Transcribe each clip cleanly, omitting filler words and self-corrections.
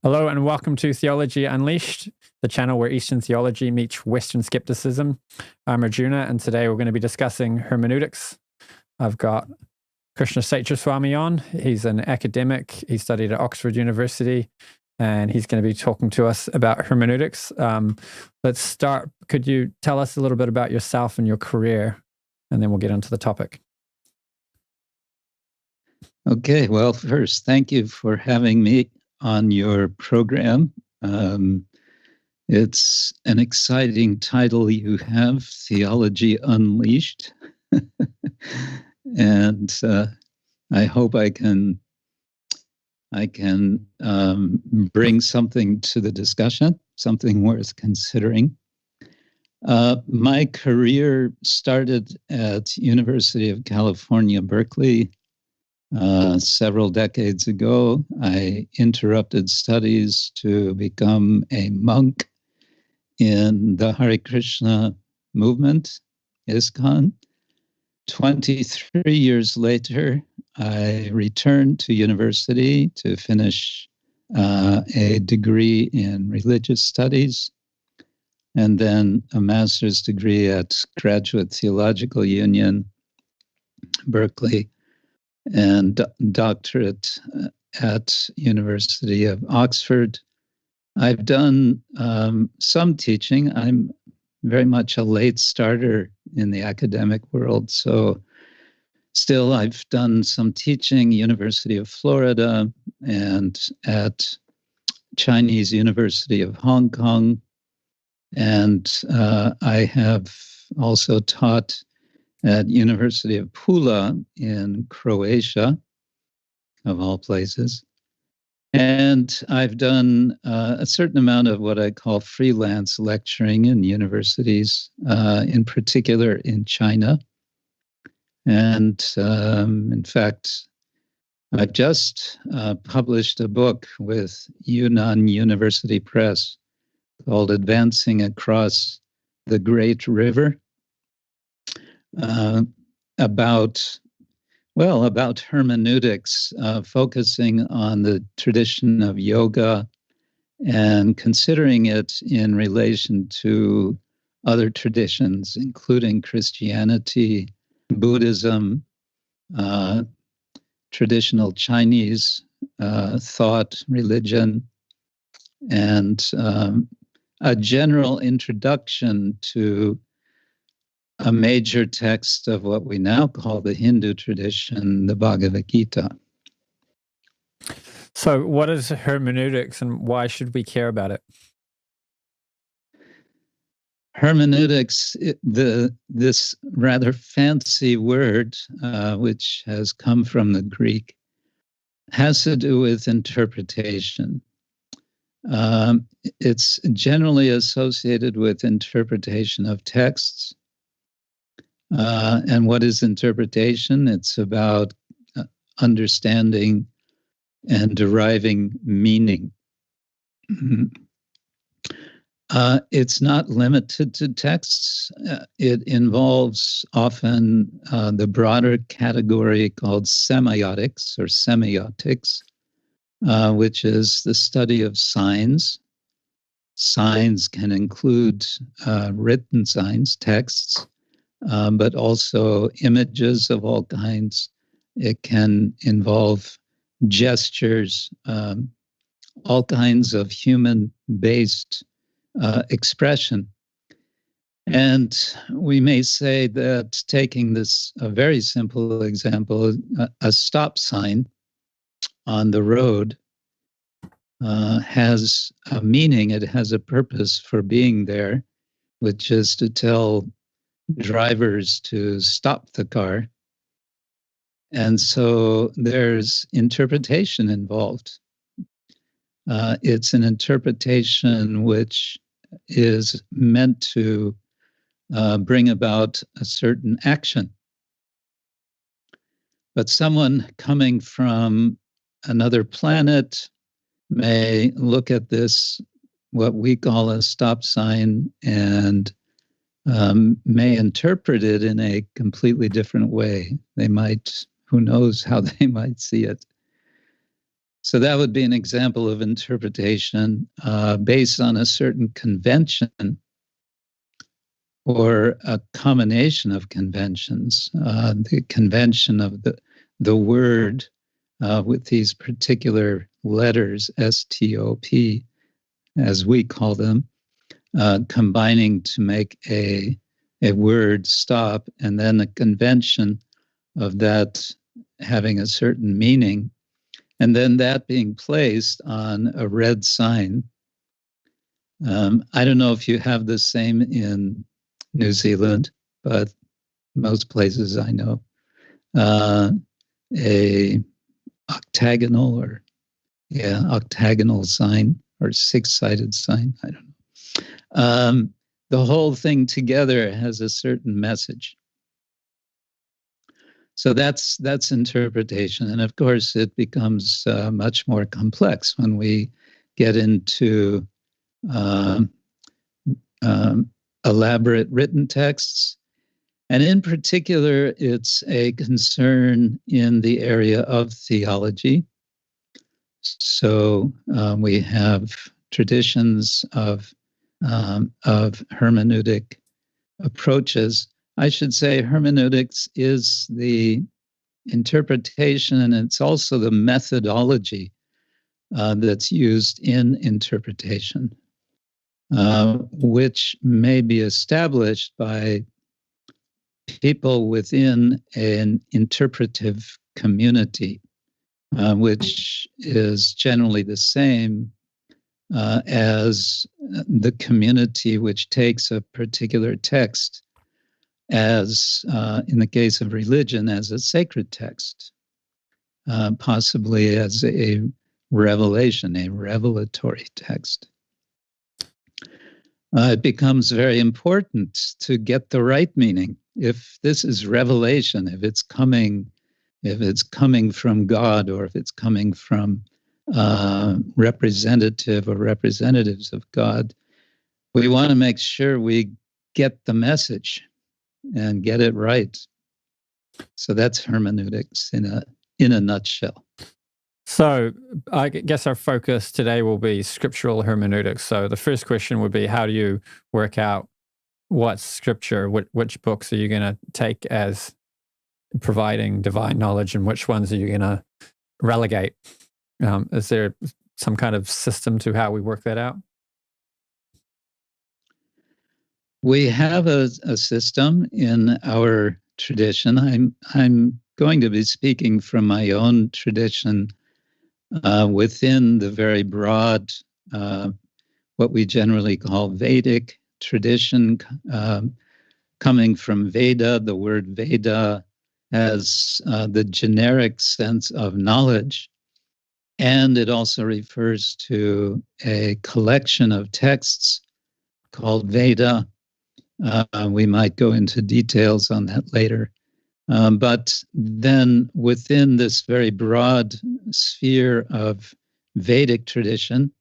Hello and welcome to Theology Unleashed, the channel where Eastern theology meets Western skepticism. I'm Arjuna, and today we're going to be discussing hermeneutics. I've got Krishna Kshetra Swami on. He's an academic. He studied at Oxford University, and he's going to be talking to us about hermeneutics. Let's start. Could you tell us a little bit about yourself and your career, and then we'll get into the topic. Okay, well, first, thank you for having me on your program. It's an exciting title you have, Theology Unleashed. And I hope I can bring something to the discussion, something worth considering. My career started at University of California, Berkeley. Several decades ago, I interrupted studies to become a monk in the Hare Krishna movement, ISKCON. 23 years later, I returned to university to finish a degree in religious studies, and then a master's degree at Graduate Theological Union, Berkeley, and doctorate at University of Oxford. I've done some teaching. I'm very much a late starter in the academic world, so still I've done some teaching, University of Florida and at Chinese University of Hong Kong, and I have also taught at University of Pula in Croatia, of all places. And I've done a certain amount of what I call freelance lecturing in universities, in particular in China. And in fact, I just published a book with Yunnan University Press called Advancing Across the Great River, about hermeneutics, focusing on the tradition of yoga and considering it in relation to other traditions, including Christianity, Buddhism, traditional Chinese thought, religion, and a general introduction to a major text of what we now call the Hindu tradition, the Bhagavad Gita. So what is hermeneutics and why should we care about it? Hermeneutics, this rather fancy word, which has come from the Greek, has to do with interpretation. It's generally associated with interpretation of texts. And what is interpretation? It's about understanding and deriving meaning. It's not limited to texts. It involves often the broader category called semiotics or semiotics, which is the study of signs. Signs can include written signs, texts, but also images of all kinds. It can involve gestures, all kinds of human-based expression. And we may say that, taking this a very simple example, a stop sign on the road has a meaning, it has a purpose for being there, which is to tell drivers to stop the car. And so there's interpretation involved. It's an interpretation which is meant to bring about a certain action. But someone coming from another planet may look at this, what we call a stop sign, and may interpret it in a completely different way. They might, who knows how they might see it. So that would be an example of interpretation based on a certain convention or a combination of conventions. The convention of the word with these particular letters, STOP, as we call them, combining to make a word stop, and then a convention of that having a certain meaning, and then that being placed on a red sign. I don't know if you have the same in New Zealand, but most places I know, a octagonal sign or six-sided sign. I don't know. The whole thing together has a certain message. So that's interpretation. And of course, it becomes much more complex when we get into elaborate written texts. And in particular, it's a concern in the area of theology. So we have traditions of hermeneutic approaches. I should say hermeneutics is the interpretation, and it's also the methodology that's used in interpretation, which may be established by people within an interpretive community, which is generally the same as the community which takes a particular text as, in the case of religion, as a sacred text, possibly as a revelation, a revelatory text. It becomes very important to get the right meaning. If this is revelation, if it's coming from God, or if it's coming from representative or representatives of God, we want to make sure we get the message and get it right. So that's hermeneutics in a nutshell. So I guess our focus today will be scriptural hermeneutics. So the first question would be, how do you work out what's scripture? Which books are you going to take as providing divine knowledge, and which ones are you going to relegate? Is there some kind of system to how we work that out? We have a system in our tradition. I'm going to be speaking from my own tradition within the very broad, what we generally call Vedic tradition, coming from Veda. The word Veda has the generic sense of knowledge, and it also refers to a collection of texts called Veda. We might go into details on that later. But then within this very broad sphere of Vedic tradition,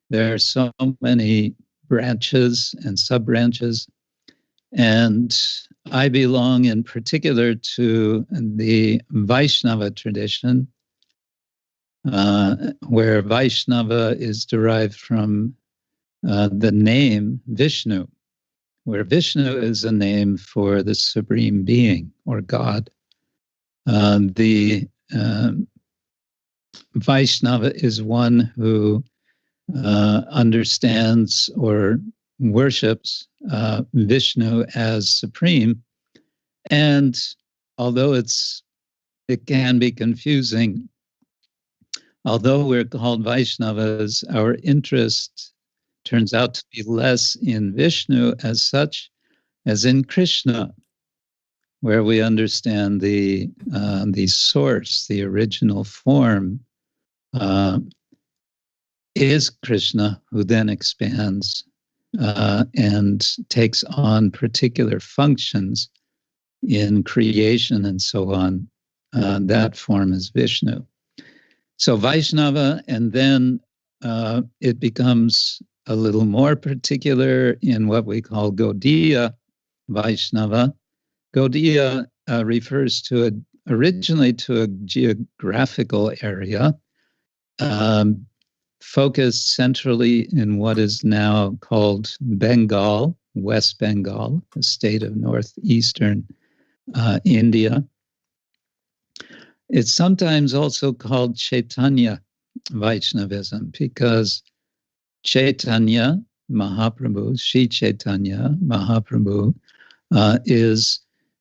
there are so many branches and sub-branches. And I belong in particular to the Vaishnava tradition, where Vaishnava is derived from the name Vishnu, where Vishnu is a name for the Supreme Being or God. The Vaishnava is one who understands or worships Vishnu as supreme. And although it can be confusing, although we're called Vaishnavas, our interest turns out to be less in Vishnu as such as in Krishna, where we understand the source, the original form is Krishna, who then expands and takes on particular functions in creation and so on. That form is Vishnu. So Vaishnava, and then it becomes a little more particular in what we call Gaudiya Vaishnava. Gaudiya refers originally to a geographical area, focused centrally in what is now called Bengal, West Bengal, a state of northeastern India. It's sometimes also called Chaitanya Vaishnavism because Chaitanya Mahaprabhu, Sri Chaitanya Mahaprabhu, is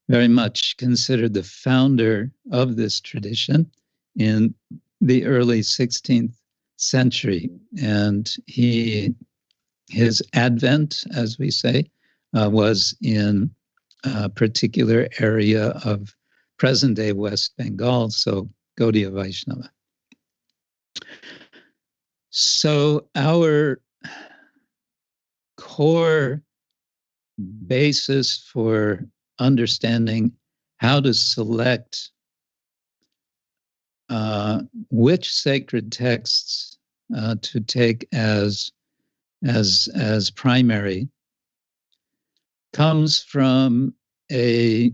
very much considered the founder of this tradition in the early 16th century. And his advent, as we say, was in a particular area of present-day West Bengal, so Gaudiya Vaishnava. So our core basis for understanding how to select which sacred texts to take as primary comes from a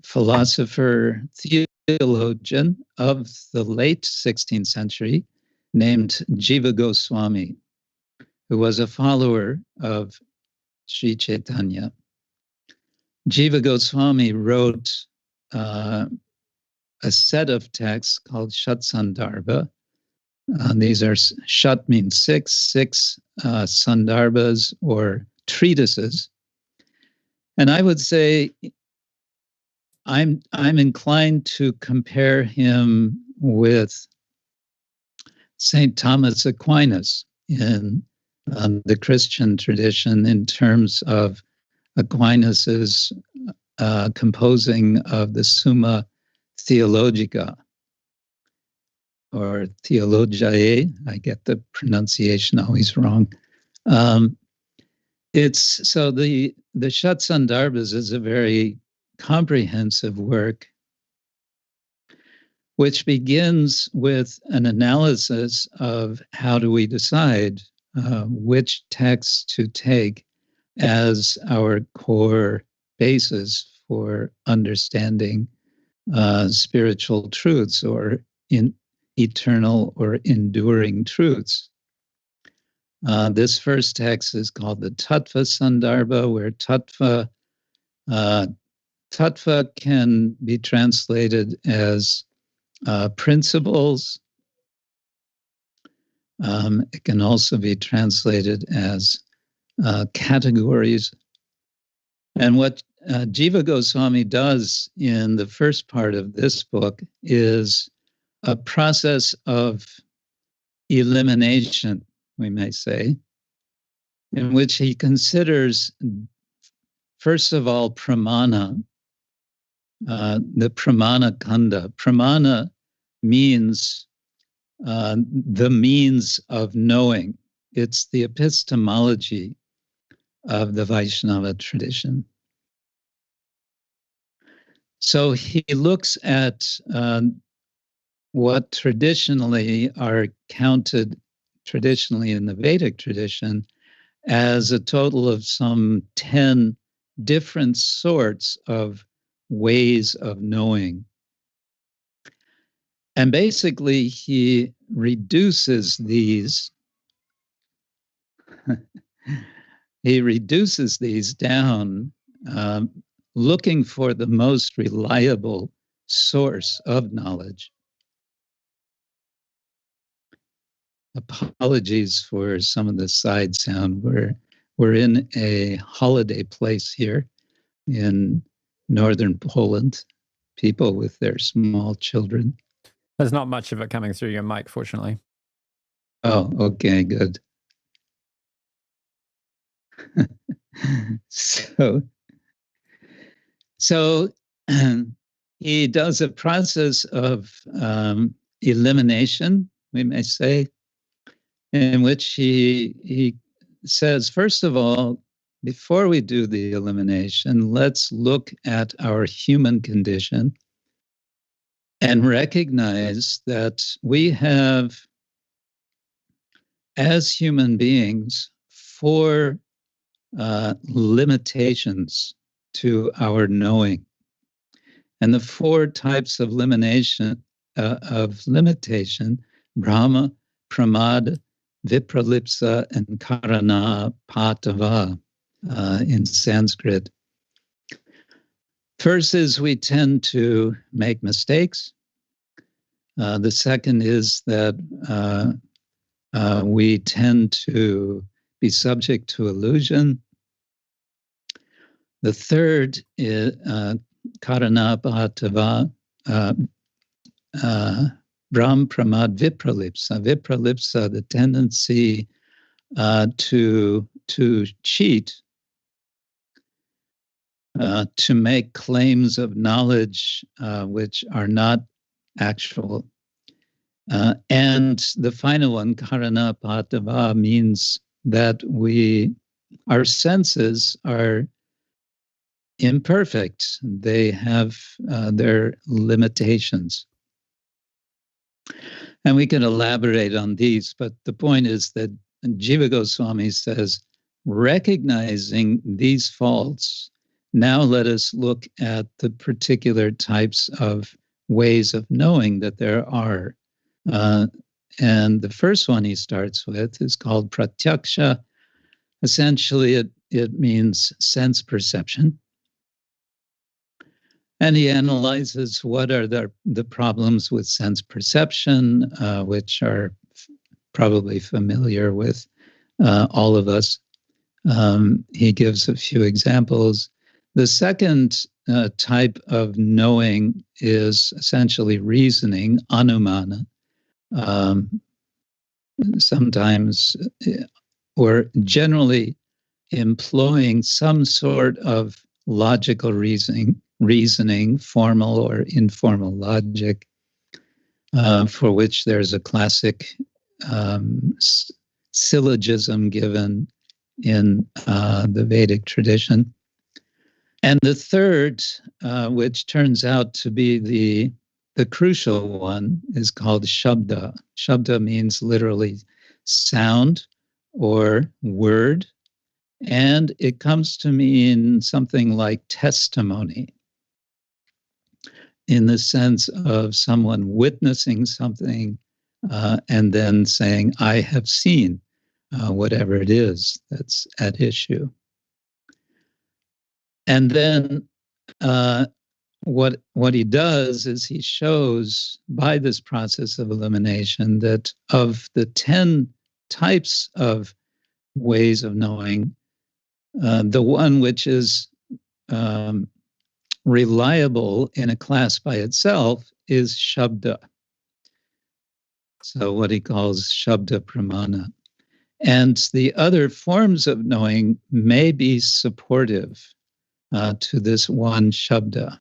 philosopher, theologian of the late 16th century named Jiva Goswami, who was a follower of Sri Chaitanya. Jiva Goswami wrote a set of texts called Shat-sandarbha. These are, Shat means six sandarbhas or treatises. And I would say I'm inclined to compare him with St. Thomas Aquinas in the Christian tradition in terms of Aquinas's composing of the Summa Theologica, or Theologiae. I get the pronunciation always wrong. It's so the Shat-sandarbhas is a very comprehensive work which begins with an analysis of how do we decide which texts to take as our core basis for understanding spiritual truths or in eternal or enduring truths. This first text is called the Tattva Sandarbha, where Tattva can be translated as principles. It can also be translated as categories. And what Jiva Goswami does in the first part of this book is a process of elimination, we may say, in which he considers, first of all, pramana, the pramana kanda. Pramana means the means of knowing. It's the epistemology of the Vaishnava tradition. So he looks at what traditionally are counted traditionally in the Vedic tradition as a total of some 10 different sorts of ways of knowing. And basically he reduces these down, looking for the most reliable source of knowledge. Apologies for some of the side sound. We're in a holiday place here in northern Poland, people with their small children. There's not much of it coming through your mic, fortunately. Oh, okay, good. So he does a process of elimination, we may say, in which he says, first of all, before we do the elimination, let's look at our human condition and recognize that we have, as human beings, 4 limitations to our knowing. And the 4 types of limitation Brahma, Pramad, Vipralipsa, and Karana Patava in Sanskrit. First is we tend to make mistakes. The second is that we tend to be subject to illusion. The third is Karanapatava, Brahm Pramad Vipralipsa. Vipralipsa, the tendency to cheat, to make claims of knowledge which are not actual. And the final one, Karanapatava, means that our senses are imperfect. They have their limitations. And we can elaborate on these, but the point is that Jiva Goswami says, recognizing these faults, now let us look at the particular types of ways of knowing that there are. And the first one he starts with is called pratyaksha. Essentially, it means sense perception. And he analyzes what are the problems with sense perception, which are probably familiar with all of us. He gives a few examples. The second type of knowing is essentially reasoning, anumana. Sometimes or generally employing some sort of logical reasoning, formal or informal logic, for which there's a classic syllogism given in the Vedic tradition. And the third, which turns out to be the crucial one, is called shabda. Shabda means literally sound or word, and it comes to mean something like testimony, in the sense of someone witnessing something and then saying, I have seen whatever it is that's at issue. And then what he does is he shows by this process of elimination that of the 10 types of ways of knowing, the one which is reliable in a class by itself is shabda. So what he calls shabda pramana. And the other forms of knowing may be supportive to this one shabda.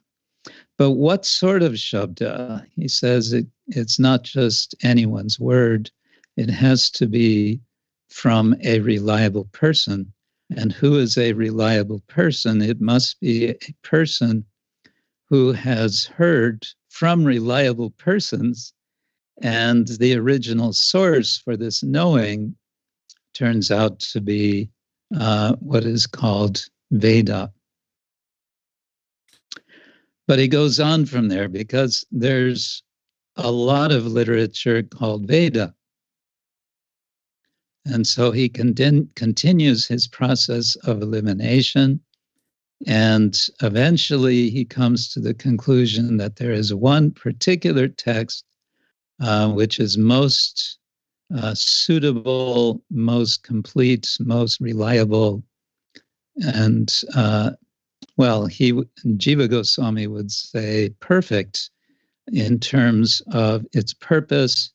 But what sort of shabda? He says it's not just anyone's word. It has to be from a reliable person. And who is a reliable person? It must be a person who has heard from reliable persons. And the original source for this knowing turns out to be what is called Veda. But he goes on from there because there's a lot of literature called Veda. And so he continues his process of elimination. And eventually he comes to the conclusion that there is one particular text which is most suitable, most complete, most reliable. And Jiva Goswami would say perfect in terms of its purpose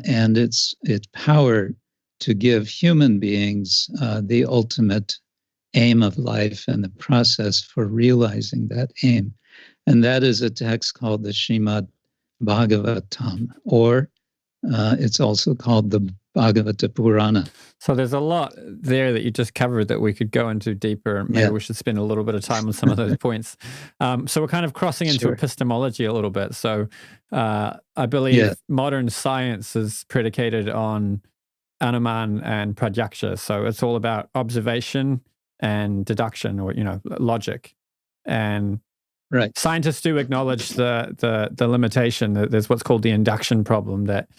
and its power to give human beings the ultimate aim of life and the process for realizing that aim. And that is a text called the Srimad Bhagavatam, or it's also called the Bhagavata Purana. So there's a lot there that you just covered that we could go into deeper, and maybe we should spend a little bit of time on some of those points. So we're kind of crossing into epistemology a little bit. So I believe modern science is predicated on Anuman and Pratyaksha. So it's all about observation and deduction, or logic. And scientists do acknowledge the limitation that there's what's called the induction problem, that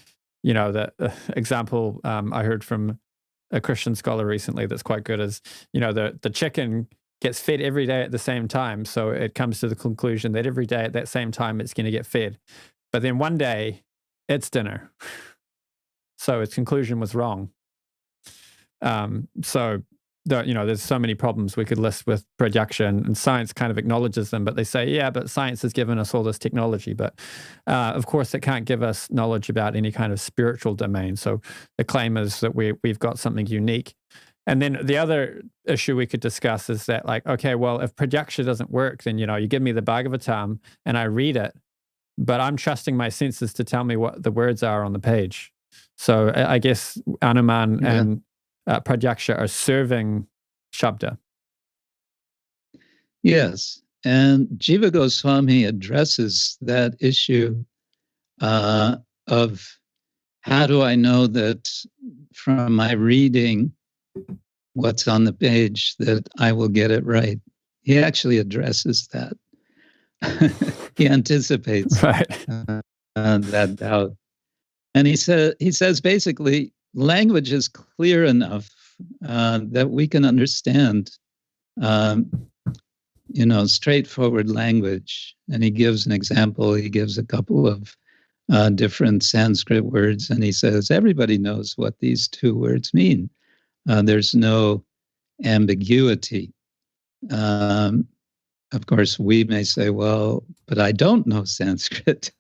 the example I heard from a Christian scholar recently that's quite good is, the chicken gets fed every day at the same time. So it comes to the conclusion that every day at that same time, it's going to get fed. But then one day it's dinner. So its conclusion was wrong. There's so many problems we could list with projection, and science kind of acknowledges them, but they say, yeah, but science has given us all this technology. But of course, it can't give us knowledge about any kind of spiritual domain. So the claim is that we've got something unique. And then the other issue we could discuss is that, like, okay, well, if projection doesn't work, then, you give me the Bhagavatam and I read it, but I'm trusting my senses to tell me what the words are on the page. So I guess Anuman and Prajaksha are serving Shabda. Yes. And Jiva Goswami addresses that issue of how do I know that from my reading what's on the page that I will get it right. He actually addresses that. He anticipates that doubt. And he says basically, language is clear enough that we can understand, straightforward language. And he gives an example. He gives a couple of different Sanskrit words, and he says, everybody knows what these two words mean. There's no ambiguity. Of course, we may say, well, but I don't know Sanskrit.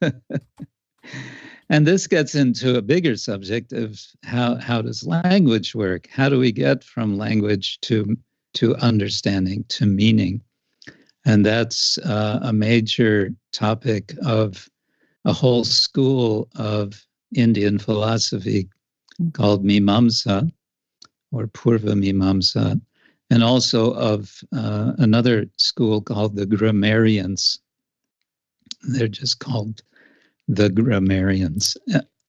And this gets into a bigger subject of how does language work? How do we get from language to understanding, to meaning? And that's a major topic of a whole school of Indian philosophy called Mimamsa, or Purva Mimamsa, and also of another school called the grammarians. They're just called the grammarians.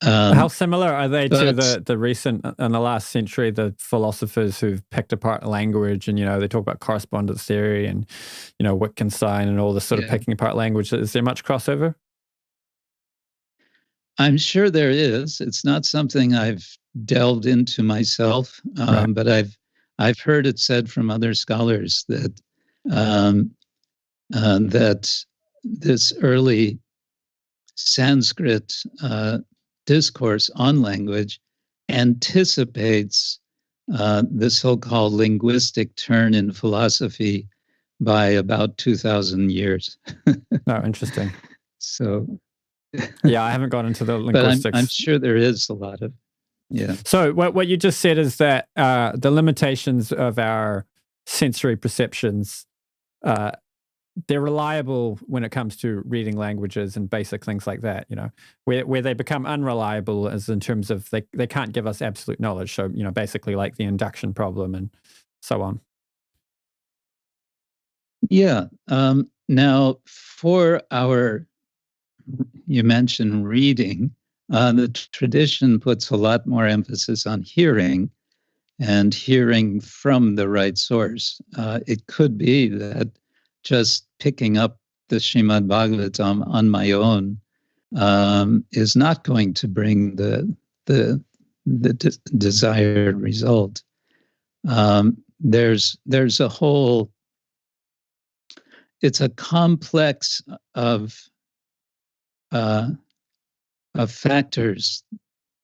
How similar are they to the recent, in the last century, the philosophers who've picked apart language and, they talk about correspondence theory and, Wittgenstein and all this sort of picking apart language? Is there much crossover? I'm sure there is. It's not something I've delved into myself, but I've heard it said from other scholars that that this early Sanskrit discourse on language anticipates the so-called linguistic turn in philosophy by about 2,000 years. Oh, interesting. So, yeah, I haven't gone into the linguistics. But I'm sure there is a lot of, So what you just said is that the limitations of our sensory perceptions, they're reliable when it comes to reading languages and basic things like that, where they become unreliable is in terms of they can't give us absolute knowledge. So, basically like the induction problem and so on. Yeah. Now, for you mentioned reading, the tradition puts a lot more emphasis on hearing and hearing from the right source. It could be that just picking up the Srimad Bhagavatam on my own is not going to bring the desired result. There's a whole, it's a complex of factors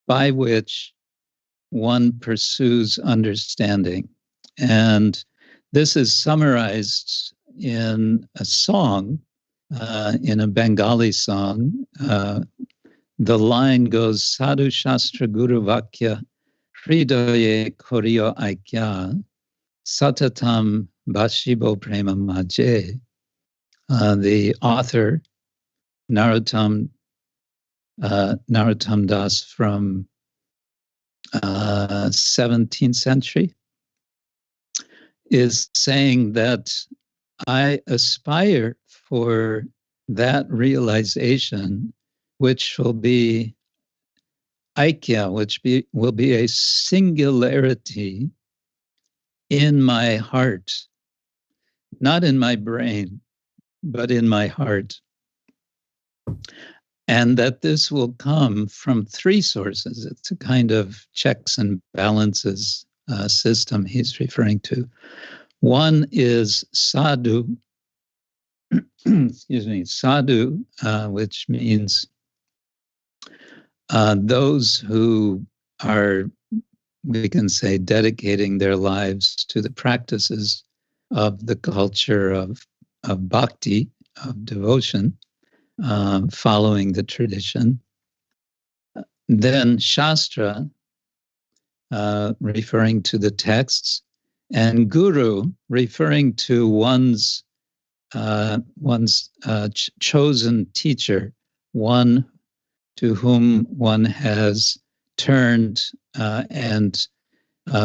by which one pursues understanding. And this is summarized in a song, in a Bengali song. The line goes, Sadhu Shastra Guru Vakya Hridaye Koriyo Aikya Satatam Bashibo Prema Maje. The author, Narottam Das from 17th century, is saying that I aspire for that realization, which will be Aikya, which will be a singularity in my heart, not in my brain, but in my heart. and that this will come from three sources. It's a kind of checks and balances system he's referring to. One is sadhu, excuse me, sadhu, which means those who are, we can say, dedicating their lives to the practices of the culture of bhakti, of devotion, following the tradition. Then Shastra, referring to the texts, and Guru, referring to one's chosen teacher, one to whom one has turned and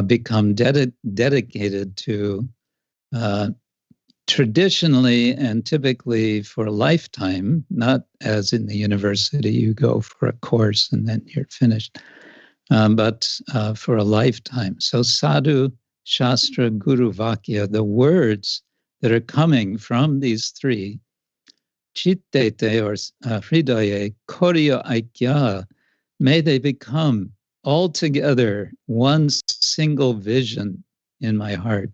become dedicated to, traditionally and typically for a lifetime, not as in the university, you go for a course and then you're finished, but for a lifetime. So sadhu, shastra, guru, vakya, the words that are coming from these three, chittete or hridaye, korya aikya, may they become altogether one single vision in my heart.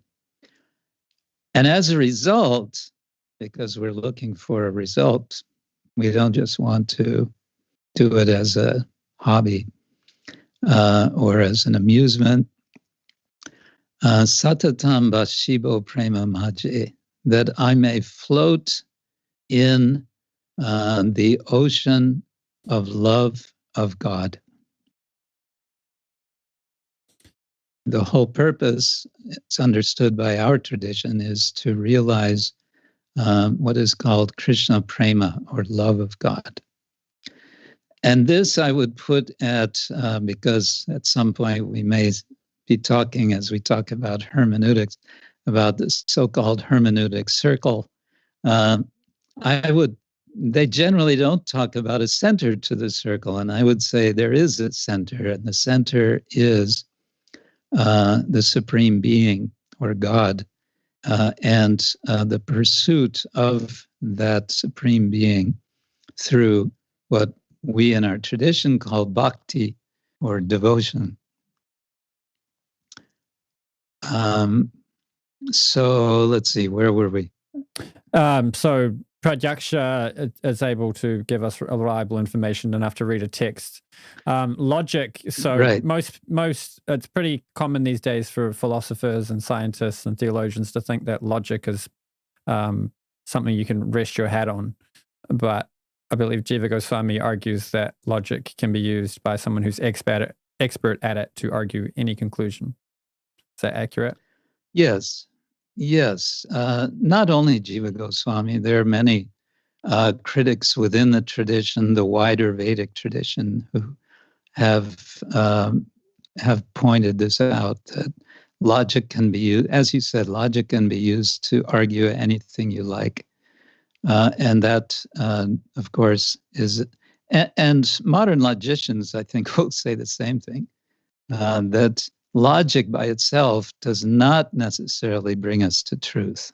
And as a result, because we're looking for a result, we don't just want to do it as a hobby or as an amusement. Satatam bashibo prema maje, that I may float in the ocean of love of God. The whole purpose, it's understood by our tradition, is to realize what is called Krishna Prema, or love of God. And this I would put at, because at some point we may be talking, as we talk about hermeneutics, about this so-called hermeneutic circle. They generally don't talk about a center to the circle, and I would say there is a center, and the center is the Supreme Being, or God, and the pursuit of that Supreme Being through what we in our tradition call bhakti, or devotion. So let's see, where were we? So Pratyaksha is able to give us reliable information enough to read a text. Logic, so right. most it's pretty common these days for philosophers and scientists and theologians to think that logic is something you can rest your hat on. But I believe Jiva Goswami argues that logic can be used by someone who's expert at it to argue any conclusion. Is that accurate? Yes. Not only Jiva Goswami, there are many critics within the tradition, the wider Vedic tradition, who have pointed this out, that logic can be used, as you said, logic can be used to argue anything you like. And that, of course, is, and modern logicians, I think, will say the same thing, that logic by itself does not necessarily bring us to truth.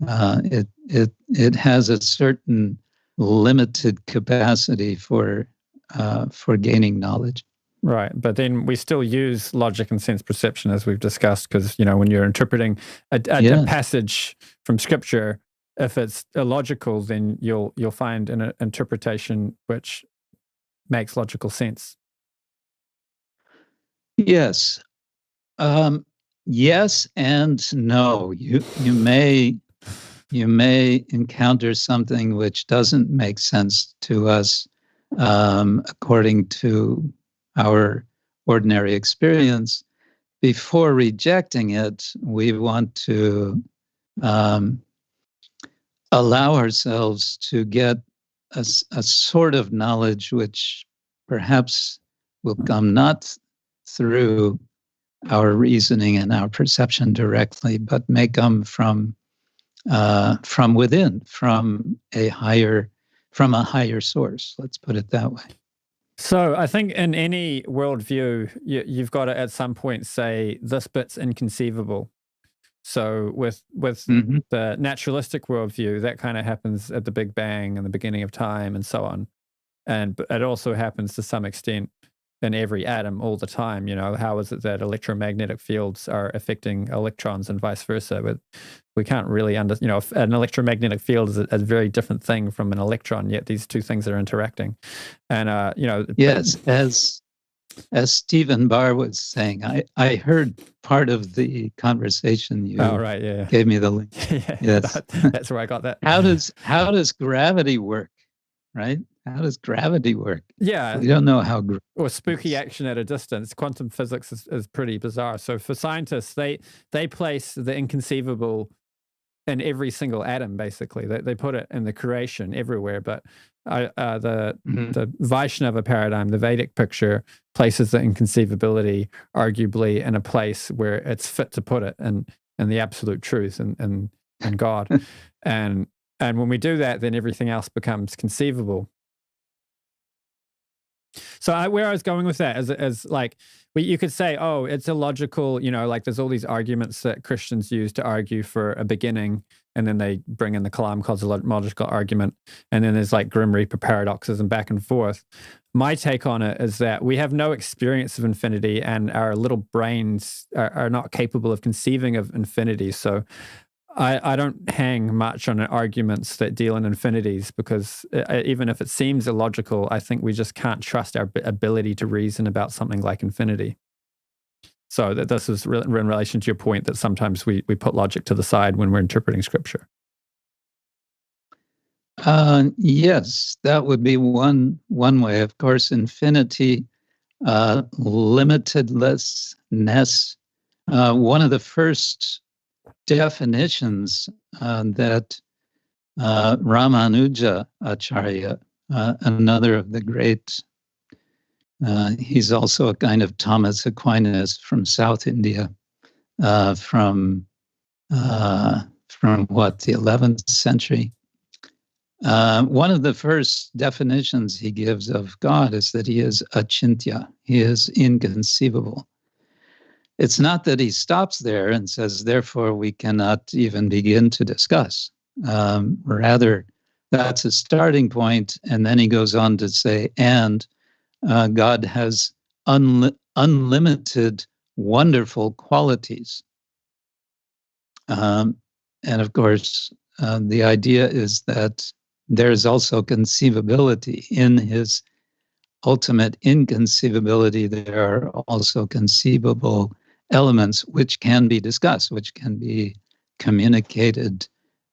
It has a certain limited capacity for gaining knowledge. Right, but then we still use logic and sense perception, as we've discussed, because when you're interpreting a passage from Scripture, if it's illogical, then you'll find an interpretation which makes logical sense. Yes. Yes and no. You may encounter something which doesn't make sense to us according to our ordinary experience. Before rejecting it, we want to allow ourselves to get a sort of knowledge which perhaps will come not through our reasoning and our perception directly, but may come from within, from a higher source. Let's put it that way. So I think in any worldview, you've got to at some point say this bit's inconceivable. So with Mhm. the naturalistic worldview, that kind of happens at the Big Bang and the beginning of time and so on. And it also happens to some extent in every atom all the time. How is it that electromagnetic fields are affecting electrons and vice versa? But we can't really if an electromagnetic field is a very different thing from an electron, yet these two things are interacting. And, Yes, as Stephen Barr was saying, I heard part of the conversation you right, yeah. gave me the link. Yeah, Yes. that's where I got that. How does gravity work, right? How does gravity work? Yeah. We don't know how. Or spooky action at a distance. Quantum physics is pretty bizarre. So for scientists, they place the inconceivable in every single atom, basically. They put it in the creation everywhere. But the Vaishnava paradigm, the Vedic picture, places the inconceivability arguably in a place where it's fit to put it, and the absolute truth and God. and when we do that, then everything else becomes conceivable. So where I was going with that is like, you could say, oh, it's illogical, like there's all these arguments that Christians use to argue for a beginning, and then they bring in the Kalam cosmological argument, and then there's like Grim Reaper paradoxes and back and forth. My take on it is that we have no experience of infinity, and our little brains are not capable of conceiving of infinity. So I don't hang much on arguments that deal in infinities, because even if it seems illogical, I think we just can't trust our ability to reason about something like infinity. So this is in relation to your point that sometimes we put logic to the side when we're interpreting scripture. Yes, that would be one way. Of course, infinity, limitlessness. One of the first definitions that Ramanuja Acharya, another of the great, he's also a kind of Thomas Aquinas from South India, from what, the 11th century. One of the first definitions he gives of God is that he is achintya, he is inconceivable. It's not that he stops there and says, therefore, we cannot even begin to discuss. Rather, that's a starting point. And then he goes on to say, and God has unlimited, wonderful qualities. And of course, the idea is that there's also conceivability. In his ultimate inconceivability, there are also conceivable elements which can be discussed, which can be communicated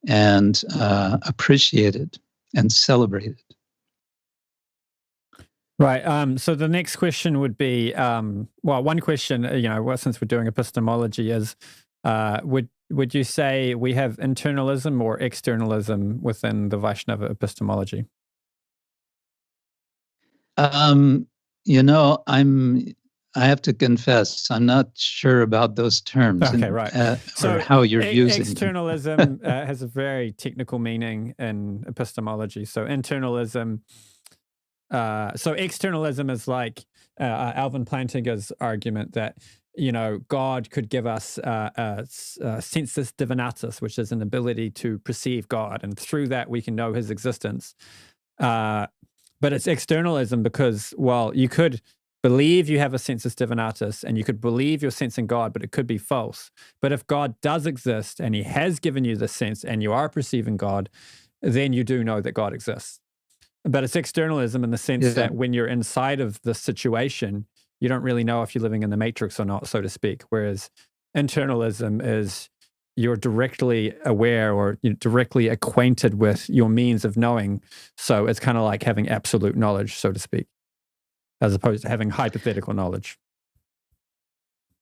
and appreciated and celebrated. Right. So the next question would be, one question, since we're doing epistemology, is would you say we have internalism or externalism within the Vaishnava epistemology? I have to confess, I'm not sure about those terms. Okay, right. So how you're using externalism has a very technical meaning in epistemology. So internalism, so externalism is like Alvin Plantinga's argument that God could give us a sensus divinatus, which is an ability to perceive God, and through that we can know His existence. But it's externalism because, you could believe you have a sensus divinatus and you could believe you're sensing God, but it could be false. But if God does exist and He has given you the sense and you are perceiving God, then you do know that God exists. But it's externalism in the sense that when you're inside of the situation, you don't really know if you're living in the matrix or not, so to speak. Whereas internalism is you're directly aware or you're directly acquainted with your means of knowing. So it's kind of like having absolute knowledge, so to speak, as opposed to having hypothetical knowledge.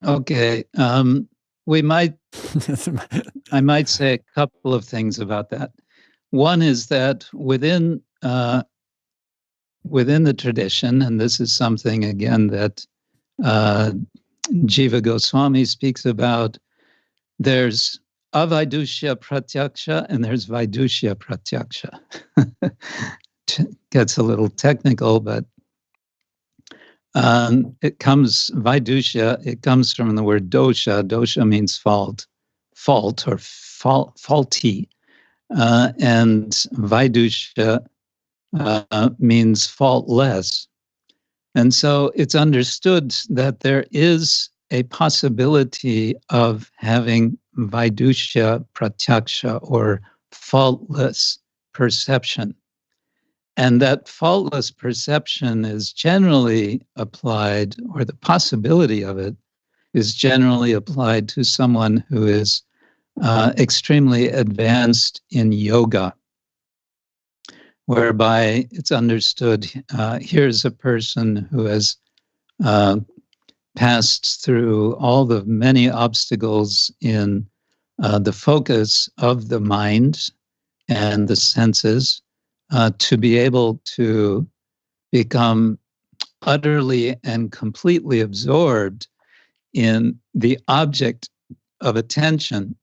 Okay. I might say a couple of things about that. One is that within the tradition, and this is something, again, that Jiva Goswami speaks about, there's avaidusya pratyaksha and there's vaidusya pratyaksha. Gets a little technical, but it comes, vaidusya, it comes from the word dosha. Dosha means fault. fault or faulty, and Vaidusha means faultless. And so it's understood that there is a possibility of having Vaidusha Pratyaksha, or faultless perception. And that faultless perception is generally applied, or the possibility of it is generally applied to someone who is extremely advanced in yoga, whereby it's understood here's a person who has passed through all the many obstacles in the focus of the mind and the senses to be able to become utterly and completely absorbed in the object of attention,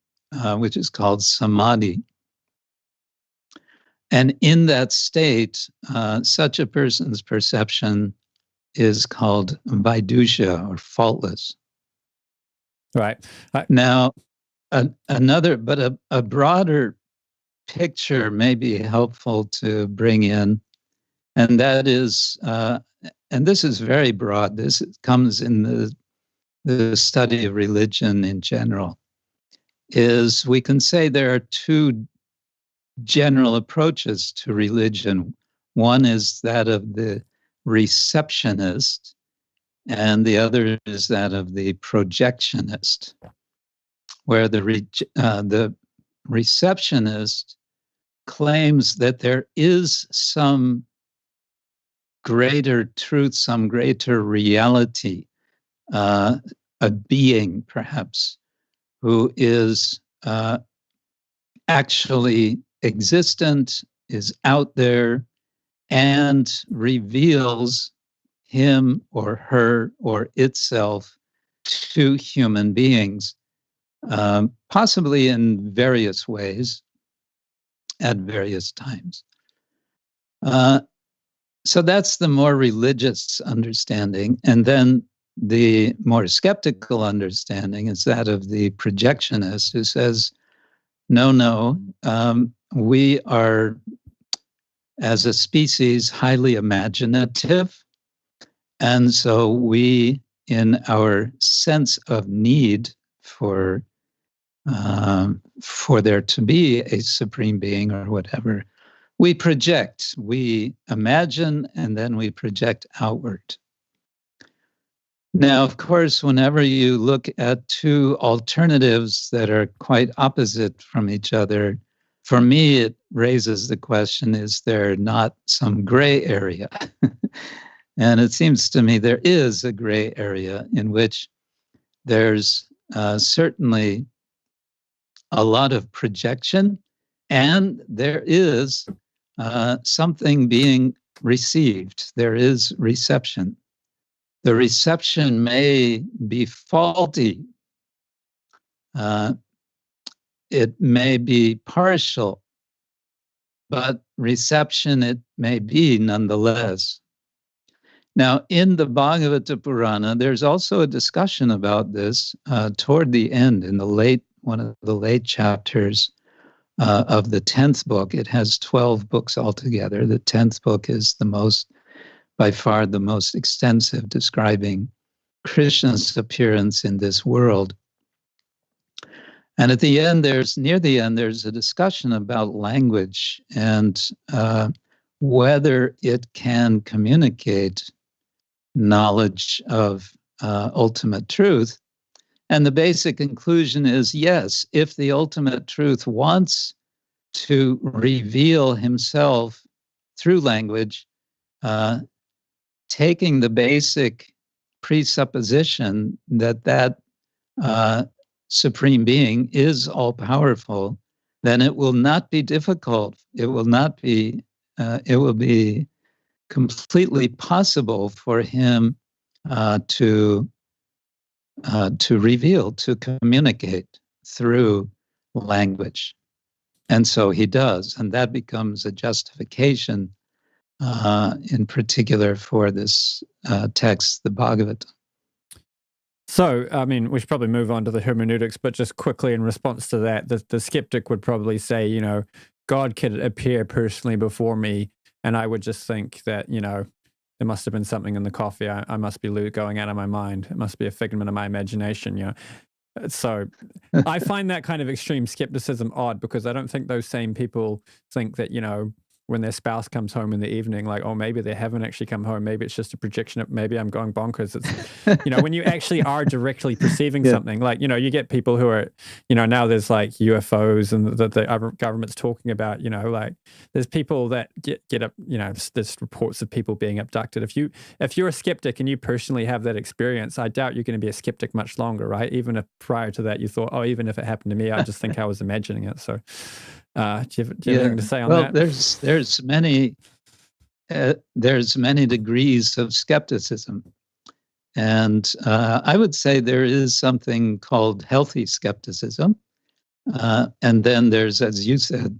which is called samadhi. And in that state, such a person's perception is called Vaidusha, or faultless. Right. Now, a broader picture may be helpful to bring in, and that is, and this is very broad, this comes in the study of religion in general, is we can say there are two general approaches to religion. One is that of the receptionist, and the other is that of the projectionist, where the receptionist claims that there is some greater truth, some greater reality, a being perhaps, who is actually existent, is out there, and reveals him or her or itself to human beings, possibly in various ways at various times. So that's the more religious understanding. And then the more skeptical understanding is that of the projectionist, who says, no, we are, as a species, highly imaginative. And so we, in our sense of need for there to be a supreme being or whatever, we project, we imagine, and then we project outward. Now, of course, whenever you look at two alternatives that are quite opposite from each other, for me, it raises the question, is there not some gray area? And it seems to me there is a gray area in which there's certainly a lot of projection, and there is something being received. There is reception. The reception may be faulty. It may be partial, but reception it may be nonetheless. Now, in the Bhagavata Purana, there's also a discussion about this toward the end, in one of the late chapters of the 10th book. It has 12 books altogether. The 10th book is by far the most extensive, describing Krishna's appearance in this world. And at the end, near the end, there's a discussion about language and whether it can communicate knowledge of ultimate truth. And the basic conclusion is yes, if the ultimate truth wants to reveal himself through language, taking the basic presupposition that supreme being is all-powerful, then it will not be difficult. It will be completely possible for him to reveal, to communicate through language. And so he does, and that becomes a justification in particular for this text, the Bhagavata. So, I mean, we should probably move on to the hermeneutics, but just quickly in response to that, the skeptic would probably say, God could appear personally before me, and I would just think that, there must have been something in the coffee. I must be going out of my mind. It must be a figment of my imagination, So I find that kind of extreme skepticism odd, because I don't think those same people think that, when their spouse comes home in the evening, like, oh, maybe they haven't actually come home. Maybe it's just a projection. Maybe I'm going bonkers. It's, when you actually are directly perceiving something, like, you get people who are, now there's like UFOs and the government's talking about, like there's people that get up, there's reports of people being abducted. If you're a skeptic and you personally have that experience, I doubt you're going to be a skeptic much longer, right? Even if prior to that you thought, oh, even if it happened to me, I just think I was imagining it. So do you have anything to say on that? There's many degrees of skepticism, and I would say there is something called healthy skepticism, and then there's, as you said,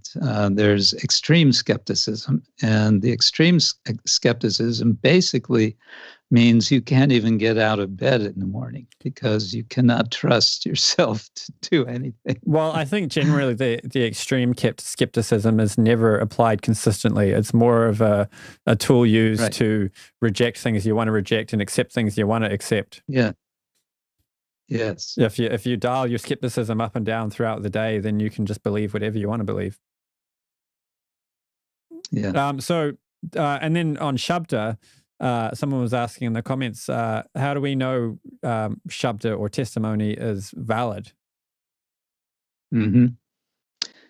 there's extreme skepticism, and the extreme skepticism basically means you can't even get out of bed in the morning because you cannot trust yourself to do anything. Well, I think generally the extreme skepticism is never applied consistently. It's more of a tool used to reject things you want to reject and accept things you want to accept. Yeah. Yes. If you dial your skepticism up and down throughout the day, then you can just believe whatever you want to believe. Yeah. And then on Shabda, someone was asking in the comments, how do we know Shabda or testimony is valid? Mm-hmm.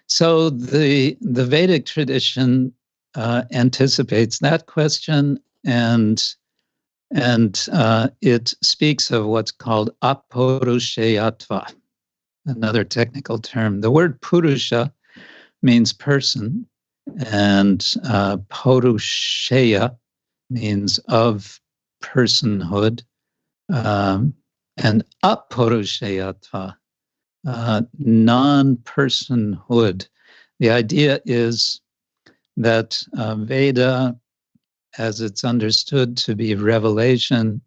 So the Vedic tradition anticipates that question, and it speaks of what's called apaurusheyatva, another technical term. The word purusha means person, and paurusheya means of personhood, and apaurusheyatva, non-personhood. The idea is that Veda, as it's understood to be revelation,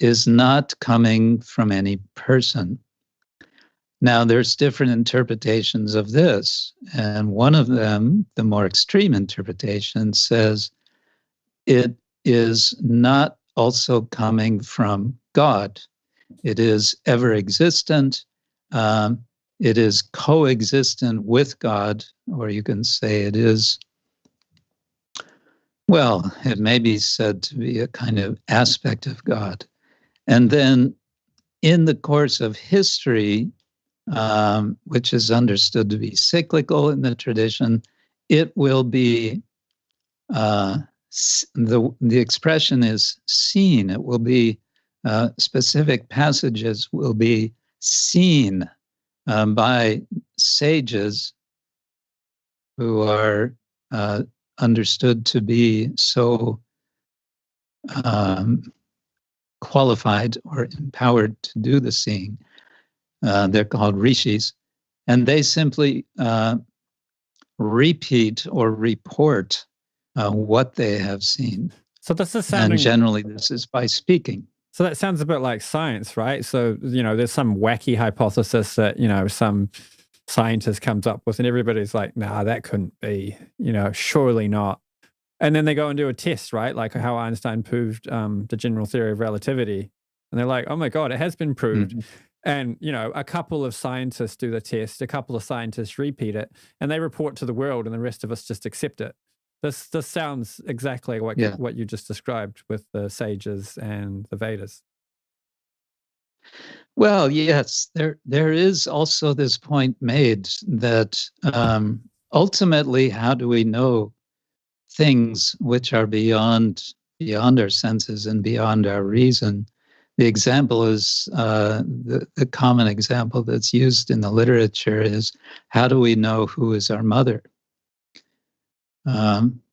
is not coming from any person. Now, there's different interpretations of this, and one of them, the more extreme interpretation, says it is not also coming from God. It is ever existent. It is coexistent with God, or you can say it is, well, it may be said to be a kind of aspect of God. And then in the course of history, which is understood to be cyclical in the tradition, it will be, the expression is seen. It will be, specific passages will be seen by sages who are understood to be so qualified or empowered to do the seeing. They're called rishis, and they simply repeat or report what they have seen. So this is sounding, and generally this is by speaking. So that sounds a bit like science, right? So, there's some wacky hypothesis that, some scientist comes up with, and everybody's like, nah, that couldn't be, surely not. And then they go and do a test, right? Like how Einstein proved the general theory of relativity. And they're like, oh my God, it has been proved. Mm-hmm. And, a couple of scientists do the test, a couple of scientists repeat it, and they report to the world, and the rest of us just accept it. This sounds exactly like what you just described with the sages and the Vedas. Well, yes, there is also this point made that ultimately, how do we know things which are beyond our senses and beyond our reason? The example is, the common example that's used in the literature is, how do we know who is our mother?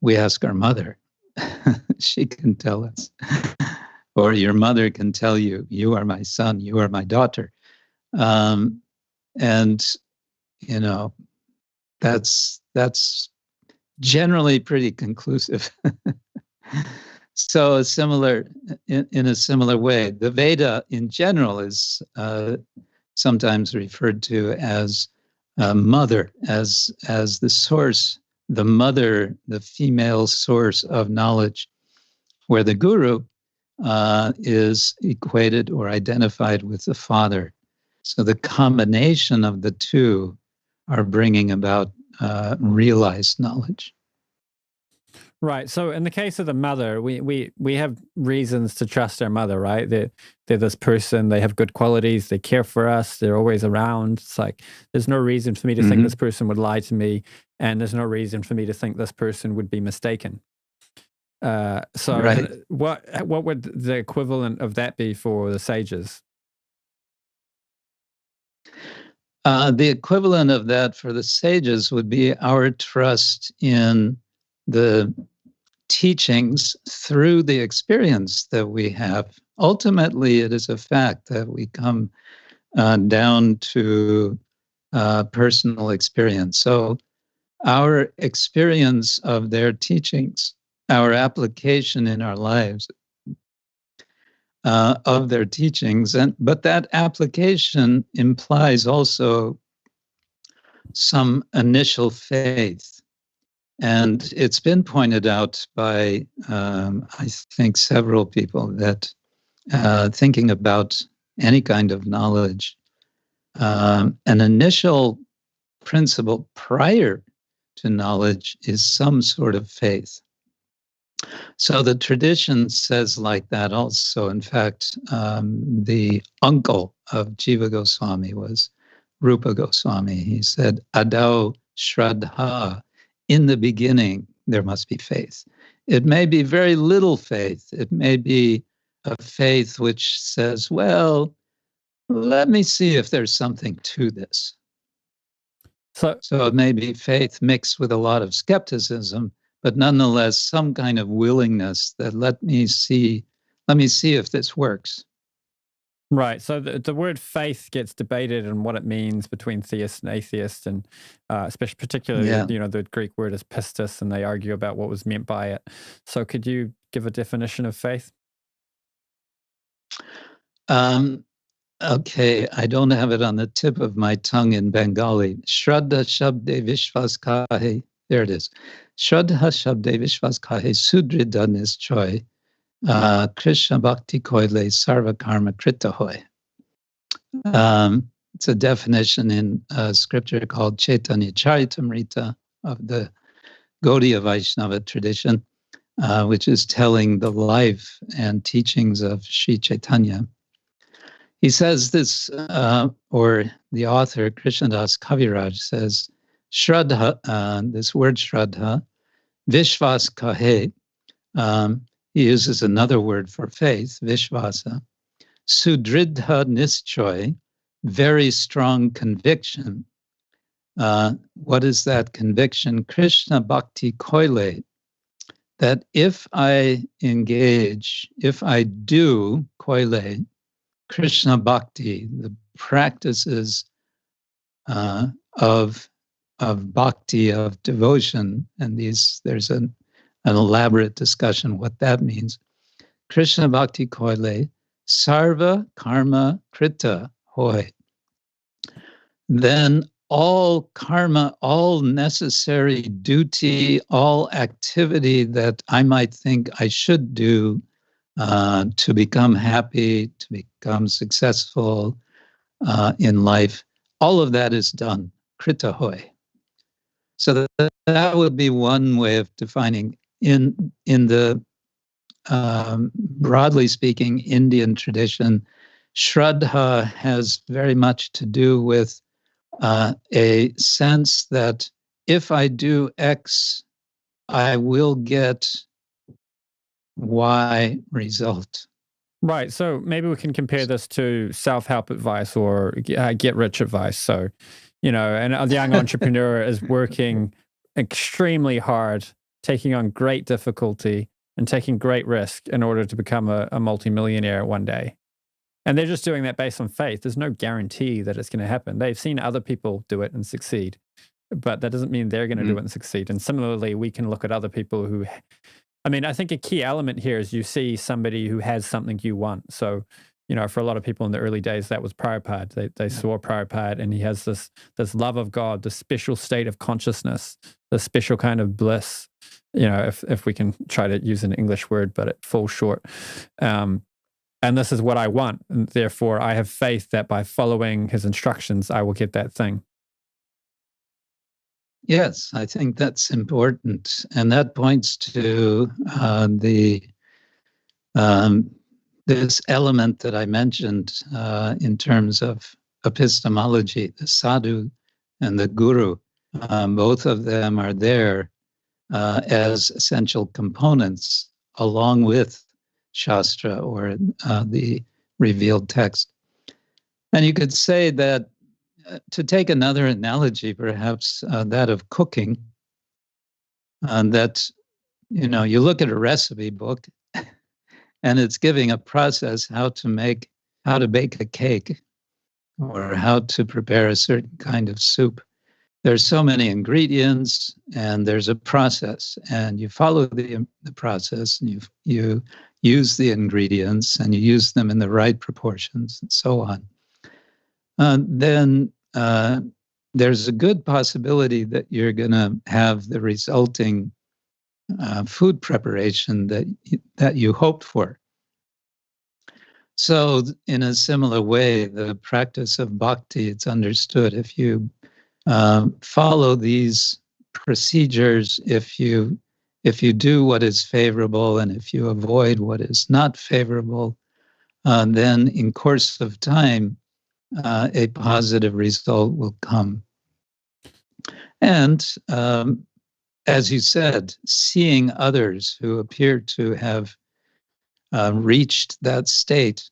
We ask our mother. She can tell us. Or your mother can tell you, you are my son, you are my daughter. And, that's generally pretty conclusive. So in a similar way, the Veda in general is sometimes referred to as mother, as the source, the mother, the female source of knowledge, where the guru is equated or identified with the father. So the combination of the two are bringing about realized knowledge. Right. So in the case of the mother, we have reasons to trust our mother, right? They're this person, they have good qualities, they care for us, they're always around. It's like there's no reason for me to think this person would lie to me, and there's no reason for me to think this person would be mistaken. So right. what would the equivalent of that be for the sages? The equivalent of that for the sages would be our trust in the teachings through the experience that we have. Ultimately, it is a fact that we come down to personal experience. So our experience of their teachings, our application in our lives of their teachings, but that application implies also some initial faith. And it's been pointed out by, I think, several people that thinking about any kind of knowledge, an initial principle prior to knowledge is some sort of faith. So the tradition says like that also. In fact, the uncle of Jiva Goswami was Rupa Goswami. He said, Adau Shraddha. In the beginning, there must be faith. It may be very little faith. It may be a faith which says, well, let me see if there's something to this. So it may be faith mixed with a lot of skepticism, but nonetheless, some kind of willingness that let me see if this works. Right. So the word faith gets debated and what it means between theist and atheist, and especially particularly, the Greek word is pistis, and they argue about what was meant by it. So could you give a definition of faith? Okay, I don't have it on the tip of my tongue in Bengali. Shraddha Shabde Vishwas Kahe. There it is. Shraddha Shabde Vishwas Kahe Sudrida Nischoy. Krishna Bhakti Koile Sarva Karma Krita Hoy. It's a definition in scripture called Chaitanya Charitamrita of the Gaudiya Vaishnava tradition, which is telling the life and teachings of Sri Chaitanya. He says this, or the author, Krishnadas Kaviraj, says, Shraddha, this word Shraddha, Vishwas Kahe, he uses another word for faith, Vishvasa. Sudridha Nischoy, very strong conviction. What is that conviction? Krishna Bhakti Koile, that if I engage, if I do Koile, Krishna Bhakti, the practices of bhakti, of devotion, and there's an elaborate discussion what that means. Krishna Bhakti Koile, Sarva Karma Krita Hoy. Then all karma, all necessary duty, all activity that I might think I should do to become happy, to become successful in life, all of that is done. Krita Hoy. So that would be one way of defining. In the broadly speaking Indian tradition, Shraddha has very much to do with a sense that if I do X, I will get Y result. Right. So maybe we can compare this to self-help advice or get rich advice. So, and a young entrepreneur is working extremely hard, taking on great difficulty and taking great risk in order to become a multimillionaire one day. And they're just doing that based on faith. There's no guarantee that it's going to happen. They've seen other people do it and succeed, but that doesn't mean they're going to do it and succeed. And similarly, we can look at other people who I mean, I think a key element here is you see somebody who has something you want. So, for a lot of people in the early days, that was Prabhupada. They saw Prabhupada, and he has this love of God, this special state of consciousness, this special kind of bliss. If we can try to use an English word, but it falls short. And this is what I want, and therefore I have faith that by following his instructions, I will get that thing. Yes, I think that's important, and that points to this element that I mentioned in terms of epistemology, the sadhu and the guru. Both of them are there as essential components, along with Shastra, or the revealed text. And you could say that, to take another analogy, perhaps that of cooking, that, you look at a recipe book and it's giving a process how to bake a cake, or how to prepare a certain kind of soup. There's so many ingredients, and there's a process, and you follow the process, and you use the ingredients, and you use them in the right proportions, and so on. Then there's a good possibility that you're going to have the resulting food preparation that you hoped for. So in a similar way, the practice of bhakti, it's understood, if you follow these procedures, if you do what is favorable, and if you avoid what is not favorable, then in course of time, a positive result will come. And as you said, seeing others who appear to have reached that state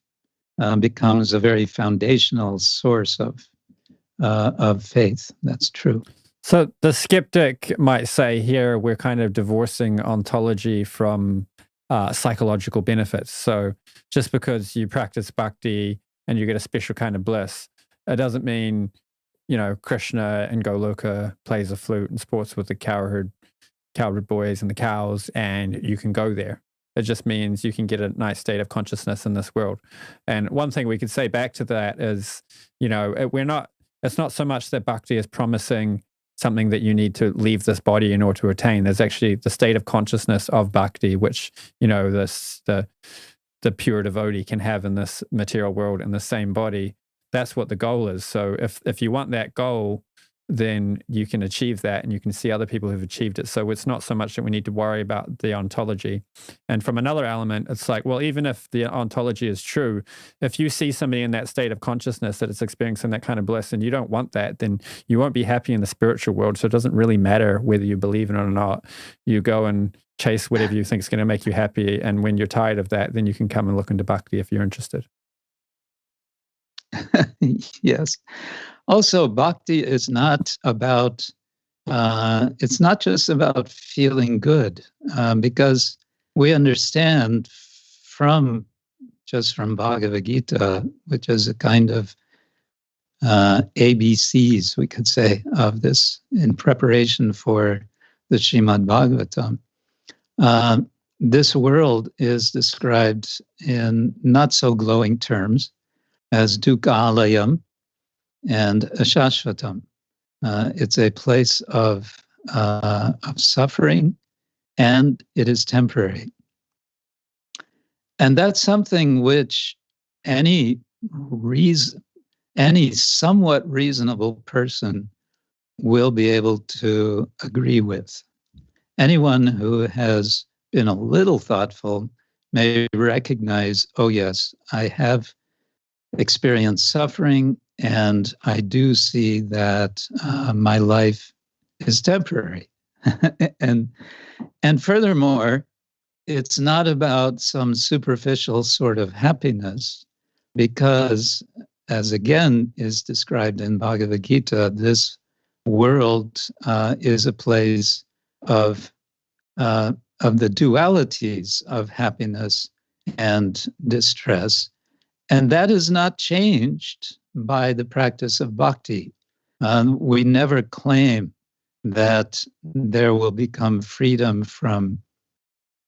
becomes a very foundational source of faith. That's true. So the skeptic might say here we're kind of divorcing ontology from psychological benefits. So just because you practice bhakti and you get a special kind of bliss, it doesn't mean, Krishna in Goloka plays a flute and sports with the cowherd boys and the cows, and you can go there. It just means you can get a nice state of consciousness in this world. And one thing we could say back to that is, it's not so much that bhakti is promising something that you need to leave this body in order to attain. There's actually the state of consciousness of bhakti, which, the pure devotee can have in this material world in the same body. That's what the goal is. So if you want that goal, then you can achieve that, and you can see other people who've achieved it. So it's not so much that we need to worry about the ontology. And from another element, it's like, well, even if the ontology is true, if you see somebody in that state of consciousness that is experiencing that kind of bliss, and you don't want that, then you won't be happy in the spiritual world. So it doesn't really matter whether you believe in it or not. You go and chase whatever you think is going to make you happy. And when you're tired of that, then you can come and look into bhakti if you're interested. Yes. Also, bhakti is not about, it's not just about feeling good, because we understand from Bhagavad Gita, which is a kind of ABCs, we could say, of this in preparation for the Srimad Bhagavatam. This world is described in not so glowing terms as dukkha-alayam and ashashvatam. It's a place of suffering, and it is temporary. And that's something which any somewhat reasonable person will be able to agree with. Anyone who has been a little thoughtful may recognize, oh yes, I have experienced suffering, and I do see that my life is temporary. and furthermore, it's not about some superficial sort of happiness, because, as again is described in Bhagavad Gita, this world is a place of the dualities of happiness and distress. And that is not changed by the practice of bhakti. We never claim that there will become freedom from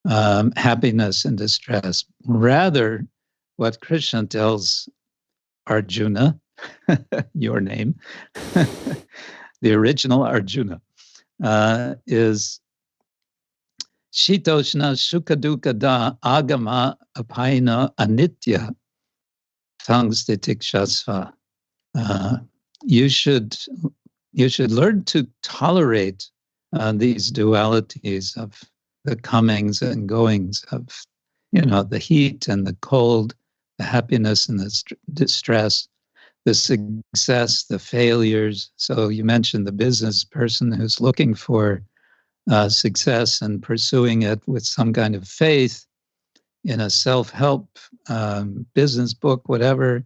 happiness and distress. Rather, what Krishna tells Arjuna, your name, the original Arjuna, is Shitoshna Shukaduka da Agama Apaina Anitya Tangstitikshasva. You should learn to tolerate these dualities of the comings and goings of, the heat and the cold, the happiness and the distress, the success, the failures. So you mentioned the business person who's looking for success and pursuing it with some kind of faith in a self-help business book, whatever.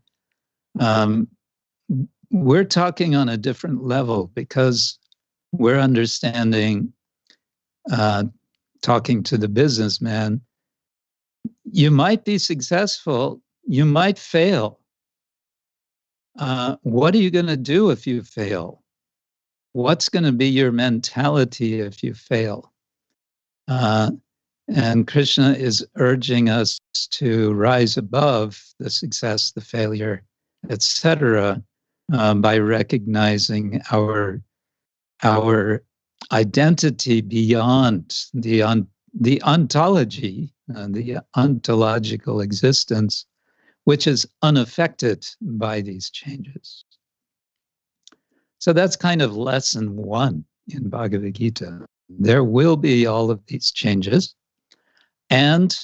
We're talking on a different level because we're understanding, talking to the businessman, you might be successful, you might fail. What are you going to do if you fail? What's going to be your mentality if you fail? And Krishna is urging us to rise above the success, the failure, etc., by recognizing our identity beyond the ontology, the ontological existence, which is unaffected by these changes. So that's kind of lesson 1 in Bhagavad Gita. There will be all of these changes, and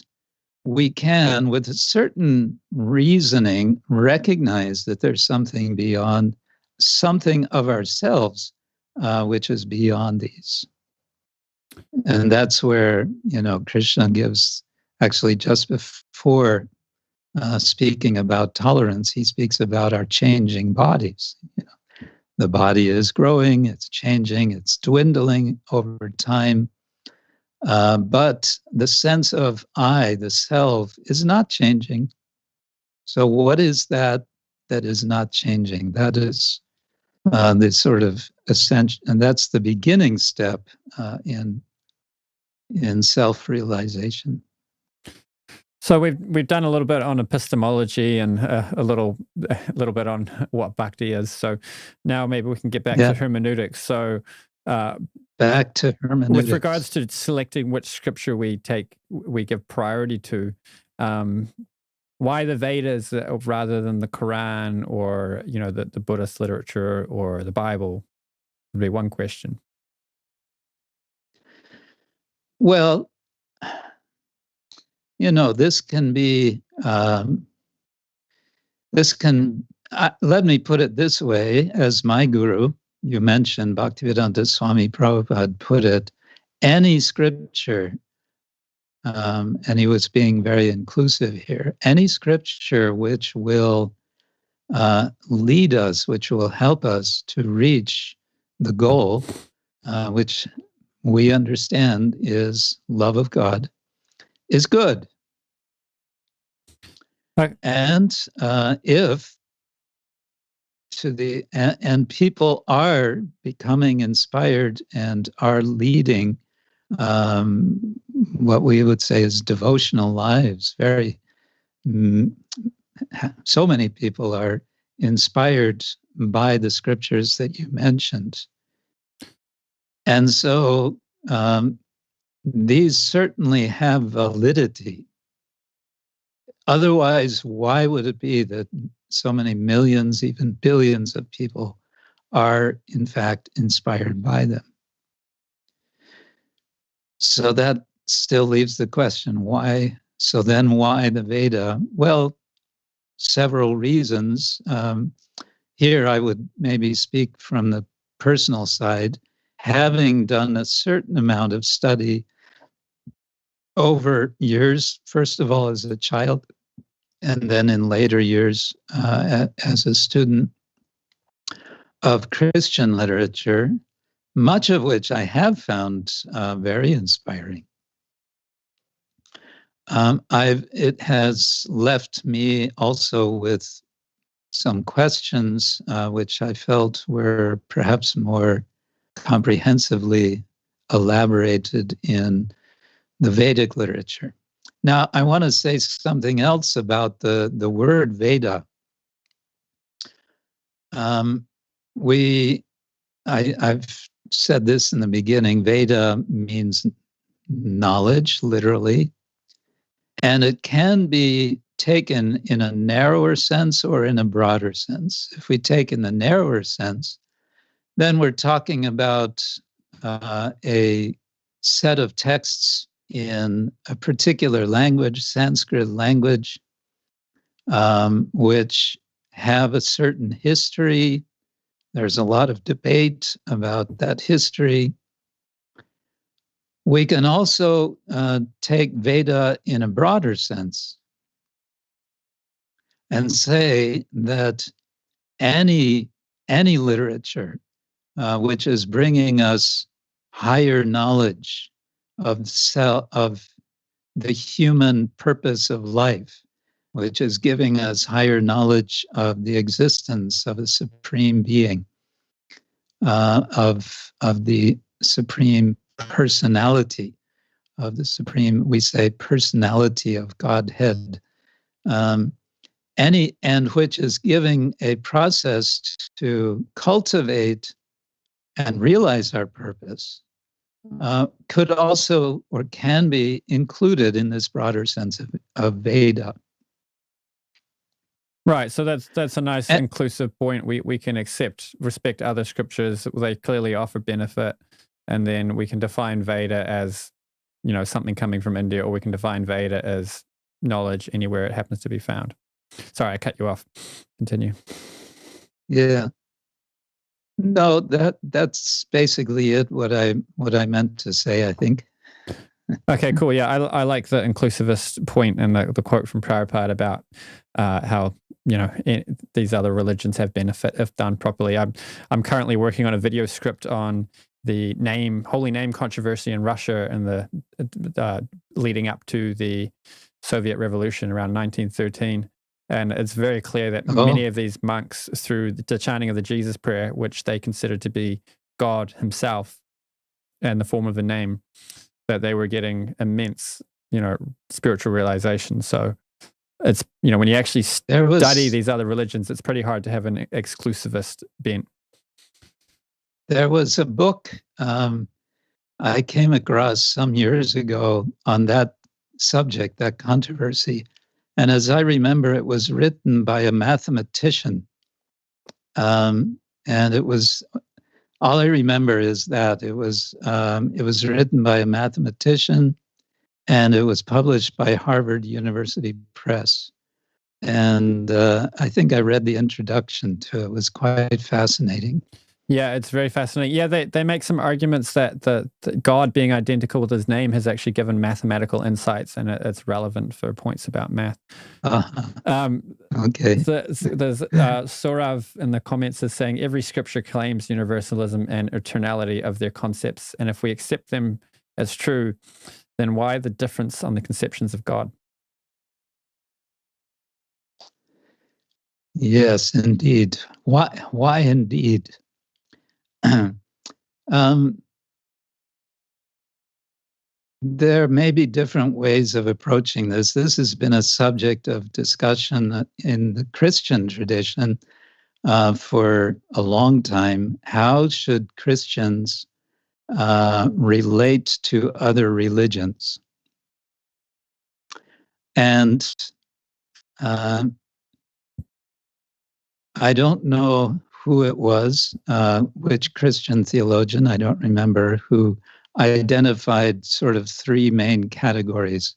we can, with a certain reasoning, recognize that there's something beyond, something of ourselves, which is beyond these. And that's where, Krishna gives, actually just before speaking about tolerance, he speaks about our changing bodies. The body is growing, it's changing, it's dwindling over time. But the sense of I, the self, is not changing. So what is that is not changing? That is the sort of essential, and that's the beginning step in self-realization. So we've done a little bit on epistemology and a little bit on what bhakti is. So now maybe we can get back to hermeneutics. So back to hermeneutics. With regards to selecting which scripture we give priority to, why the Vedas rather than the Quran or the Buddhist literature or the Bible would be one question. Well, this can be, let me put it this way, as my guru, you mentioned, Bhaktivedanta Swami Prabhupada put it, any scripture, and he was being very inclusive here, any scripture which will lead us, which will help us to reach the goal, which we understand is love of God, is good. Okay. And and people are becoming inspired and are leading what we would say is devotional lives. So many people are inspired by the scriptures that you mentioned. And so these certainly have validity. Otherwise, why would it be that so many millions, even billions of people are in fact inspired by them? So that still leaves the question, why? So then why the Veda? Well, several reasons. Here I would maybe speak from the personal side, having done a certain amount of study over years, first of all as a child, and then in later years as a student of Christian literature, much of which I have found very inspiring. It has left me also with some questions which I felt were perhaps more comprehensively elaborated in the Vedic literature. Now, I want to say something else about the word Veda. I've said this in the beginning. Veda means knowledge, literally, and it can be taken in a narrower sense or in a broader sense. If we take in the narrower sense, then we're talking about a set of texts in a particular language, Sanskrit language, which have a certain history. There's a lot of debate about that history. We can also take Veda in a broader sense and say that any literature which is bringing us higher knowledge of the human purpose of life, which is giving us higher knowledge of the existence of a supreme being, of the supreme personality, of the supreme, we say, personality of Godhead, and which is giving a process to cultivate and realize our purpose, could also or can be included in this broader sense of Veda. Right, so that's a nice inclusive point. We can respect other scriptures. They clearly offer benefit, and then we can define Veda as, something coming from India, or we can define Veda as knowledge anywhere it happens to be found. Sorry, I cut you off. Continue. Yeah. No, that's basically it. What I meant to say, I think. Okay, cool. Yeah, I like the inclusivist point and the quote from Prabhupada about how these other religions have benefit if done properly. I'm currently working on a video script on the holy name controversy in Russia and the leading up to the Soviet Revolution around 1913. And it's very clear that many of these monks, through the chanting of the Jesus prayer, which they considered to be God himself in the form of a name, that they were getting immense, spiritual realization. So it's, when you actually study these other religions, it's pretty hard to have an exclusivist bent. There was a book I came across some years ago on that subject, that controversy. And as I remember, it was written by a mathematician. And it was, all I remember is that it was written by a mathematician, and it was published by Harvard University Press. And I think I read the introduction to it. It was quite fascinating. Yeah, it's very fascinating. Yeah, they make some arguments that the God being identical with his name has actually given mathematical insights, and it's relevant for points about math. Okay. There's Saurav in the comments is saying every scripture claims universalism and eternality of their concepts, and if we accept them as true, then why the difference on the conceptions of God? Yes, indeed. Why indeed? There may be different ways of approaching this. This has been a subject of discussion in the Christian tradition for a long time. How should Christians relate to other religions? And I don't know who it was, which Christian theologian, I don't remember, who identified sort of three main categories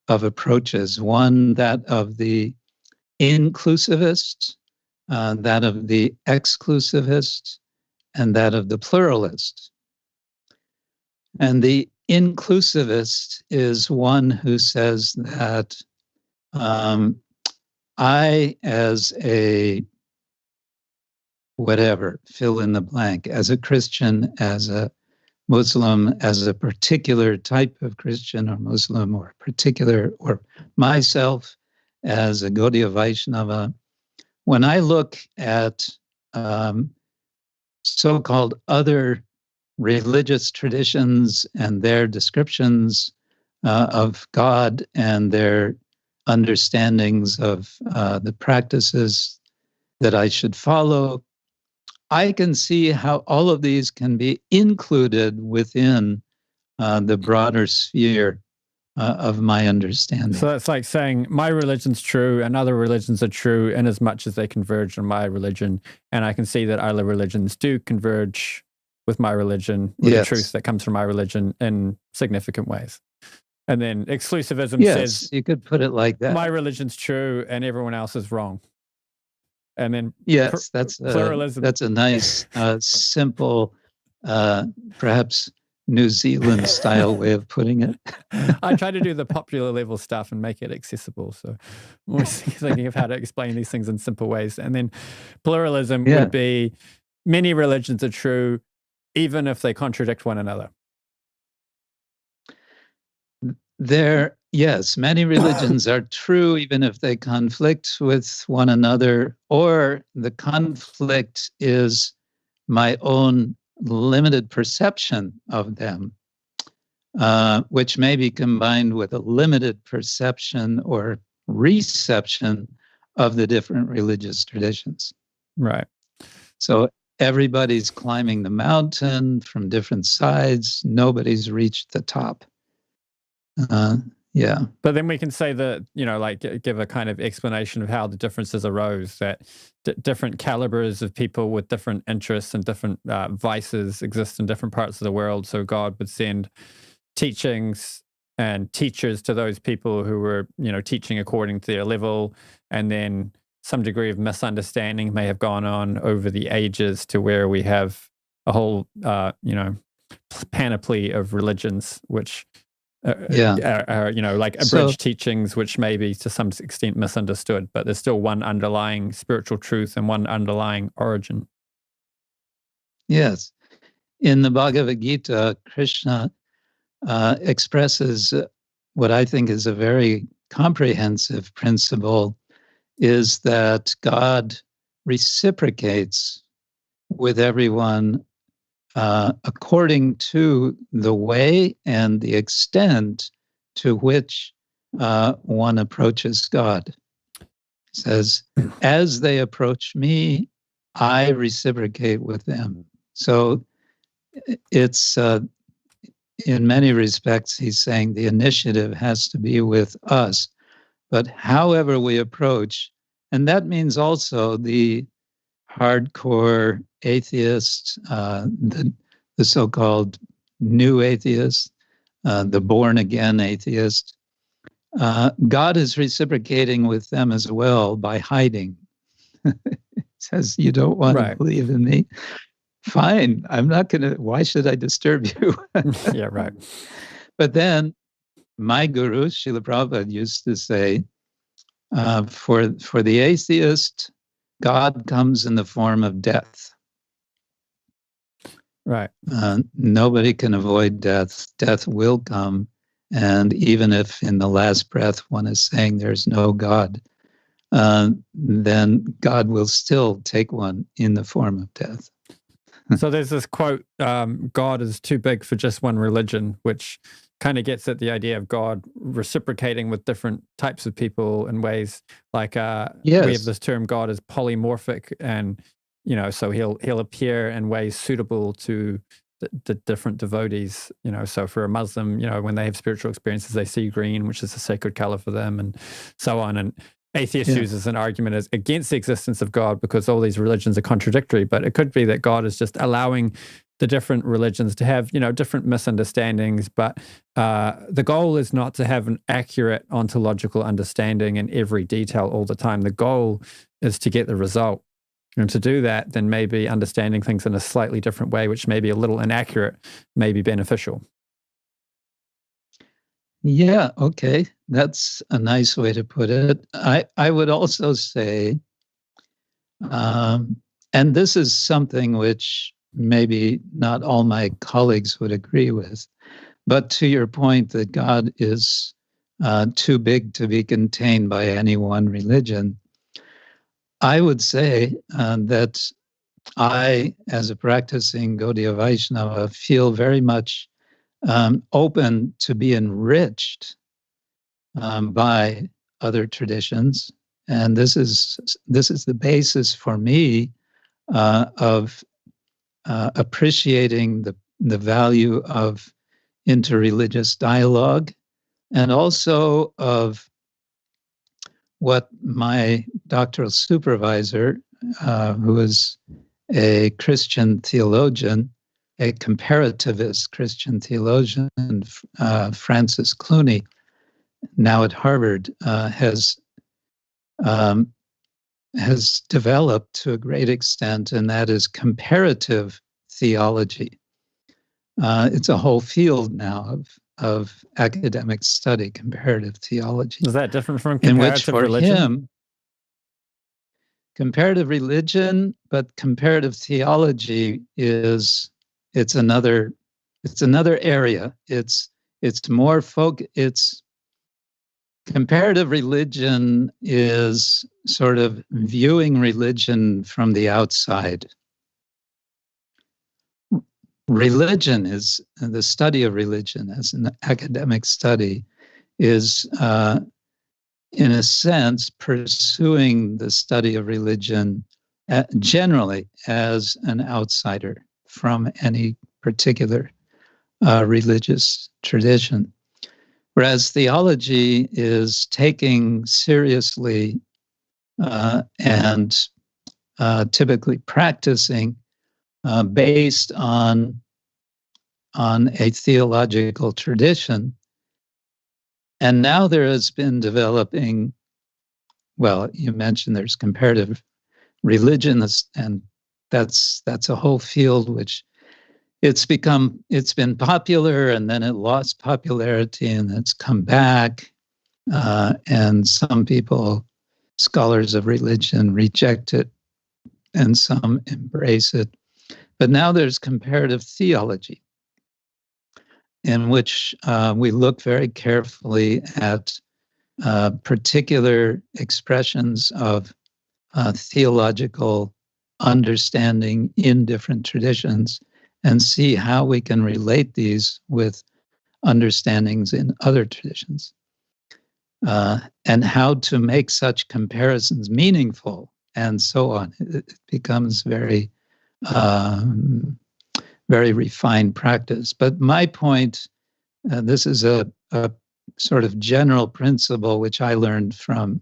of approaches. One, that of the inclusivist, that of the exclusivist, and that of the pluralist. And the inclusivist is one who says that I, as a whatever, fill in the blank, as a Christian, as a Muslim, as a particular type of Christian or Muslim, or myself as a Gaudiya Vaishnava, when I look at so-called other religious traditions and their descriptions of God and their understandings of the practices that I should follow, I can see how all of these can be included within the broader sphere of my understanding. So it's like saying my religion's true and other religions are true in as much as they converge on my religion. And I can see that other religions do converge with my religion, with the truth that comes from my religion in significant ways. And then exclusivism says, you could put it like that. My religion's true and everyone else is wrong. And then that's pluralism. That's a nice, simple, perhaps New Zealand style way of putting it. I try to do the popular level stuff and make it accessible. So I'm always thinking of how to explain these things in simple ways. And then pluralism would be many religions are true, even if they contradict one another. Yes, many religions are true, even if they conflict with one another, or the conflict is my own limited perception of them, which may be combined with a limited perception or reception of the different religious traditions. Right. So everybody's climbing the mountain from different sides. Nobody's reached the top. But then we can say that, like give a kind of explanation of how the differences arose, that different calibers of people with different interests and different vices exist in different parts of the world. So God would send teachings and teachers to those people who were, teaching according to their level. And then some degree of misunderstanding may have gone on over the ages to where we have a whole, panoply of religions, which like abridged teachings, which may be to some extent misunderstood, but there's still one underlying spiritual truth and one underlying origin. Yes. In the Bhagavad Gita, Krishna expresses what I think is a very comprehensive principle, is that God reciprocates with everyone according to the way and the extent to which one approaches God. It says, as they approach me, I reciprocate with them. So it's, in many respects, he's saying the initiative has to be with us. But however we approach, and that means also the hardcore atheist, the so-called new atheist, the born-again atheist, God is reciprocating with them as well by hiding. It says, you don't want to believe in me? Fine, I'm not going to, why should I disturb you? Yeah, right. But then my guru, Srila Prabhupada, used to say, for the atheist, God comes in the form of death. Right. Nobody can avoid death. Death will come. And even if in the last breath one is saying there's no God, then God will still take one in the form of death. So there's this quote, God is too big for just one religion, which kind of gets at the idea of God reciprocating with different types of people in ways like we have this term, God is polymorphic, and so he'll appear in ways suitable to the different devotees. So for a Muslim, when they have spiritual experiences, they see green, which is a sacred color for them, and so on. And atheists use as an argument as against the existence of God because all these religions are contradictory. But it could be that God is just allowing the different religions to have, different misunderstandings. But the goal is not to have an accurate ontological understanding in every detail all the time. The goal is to get the result. And to do that, then maybe understanding things in a slightly different way, which may be a little inaccurate, may be beneficial. Yeah, okay. That's a nice way to put it. I would also say, and this is something which maybe not all my colleagues would agree with, but to your point that God is too big to be contained by any one religion, I would say that I, as a practicing Gaudiya Vaishnava, feel very much open to be enriched by other traditions. And this is the basis for me of appreciating the value of interreligious dialogue, and also of what my doctoral supervisor, who is a Christian theologian, a comparativist Christian theologian, Francis Clooney, now at Harvard, has developed to a great extent, and that is comparative theology. It's a whole field now of academic study, comparative theology. Is that different from comparative religion? Him, comparative religion, but comparative theology it's another area. It's more comparative religion is sort of viewing religion from the outside. Religion is the study of religion as an academic study is, in a sense, pursuing the study of religion generally as an outsider from any particular religious tradition. Whereas theology is taking seriously and typically practicing based on a theological tradition. And now there has been developing, well, you mentioned there's comparative religion, and that's a whole field which it's been popular, and then it lost popularity, and it's come back. And some people, scholars of religion, reject it, and some embrace it. But now there's comparative theology, in which we look very carefully at particular expressions of theological understanding in different traditions and see how we can relate these with understandings in other traditions, and how to make such comparisons meaningful, and so on. It becomes very refined practice. But my point, this is a sort of general principle which I learned from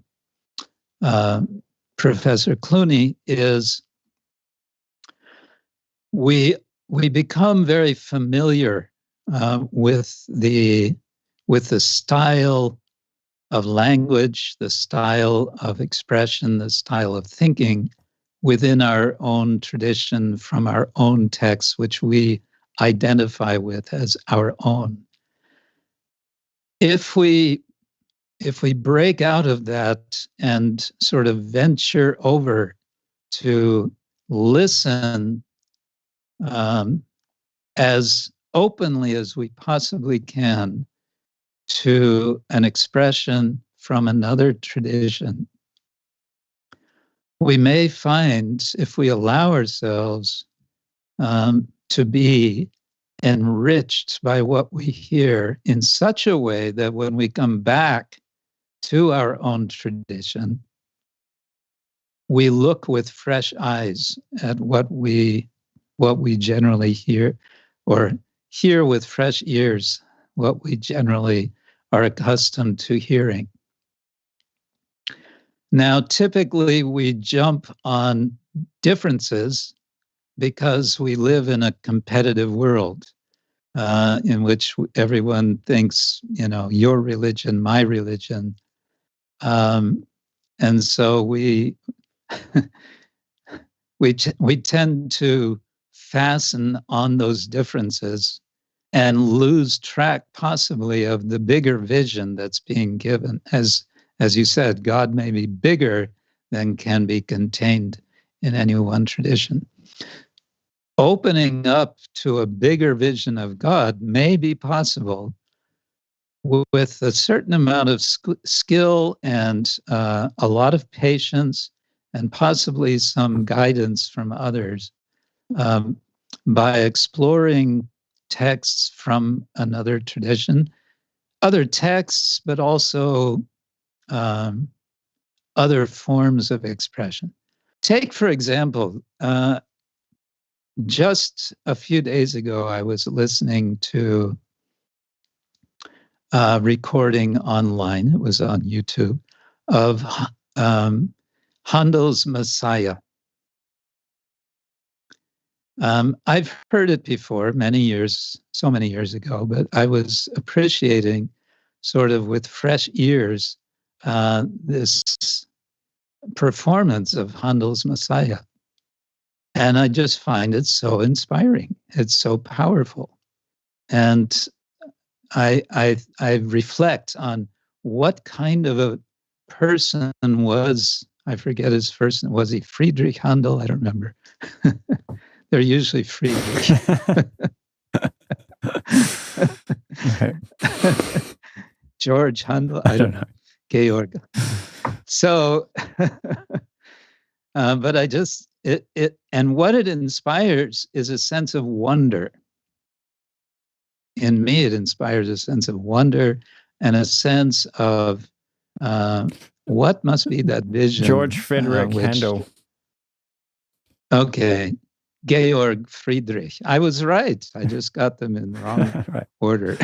Professor Clooney, is we become very familiar with the style of language, the style of expression, the style of thinking within our own tradition, from our own texts, which we identify with as our own. If we break out of that and sort of venture over to listen as openly as we possibly can to an expression from another tradition, we may find, if we allow ourselves to be enriched by what we hear in such a way that when we come back to our own tradition, we look with fresh eyes at what we generally hear, or hear with fresh ears what we generally are accustomed to hearing. Now, typically we jump on differences because we live in a competitive world in which everyone thinks, your religion, my religion. And so we tend to fasten on those differences and lose track possibly of the bigger vision that's being given. As you said, God may be bigger than can be contained in any one tradition. Opening up to a bigger vision of God may be possible with a certain amount of skill and a lot of patience, and possibly some guidance from others, by exploring texts from another tradition, other texts, but also other forms of expression. Take, for example, just a few days ago, I was listening to a recording online, it was on YouTube, of Handel's Messiah. I've heard it before, so many years ago, but I was appreciating sort of with fresh ears this performance of Handel's Messiah. And I just find it so inspiring. It's so powerful. And I reflect on what kind of a person was, I forget his first name, was he Friedrich Handel? I don't remember. They're usually Friedrich. George Handel? I don't know. Georg. So, but I just, and what it inspires is a sense of wonder. In me, it inspires a sense of wonder and a sense of what must be that vision. George Friedrich Handel. Okay. Georg Friedrich. I was right. I just got them in the wrong right. order.